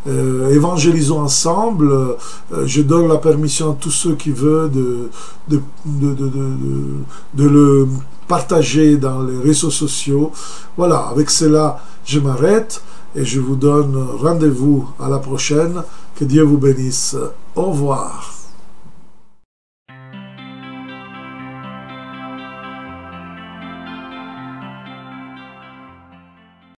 évangélisons ensemble. Je donne la permission à tous ceux qui veulent de le partager dans les réseaux sociaux. Voilà, avec cela, je m'arrête et je vous donne rendez-vous à la prochaine. Que Dieu vous bénisse. Au revoir.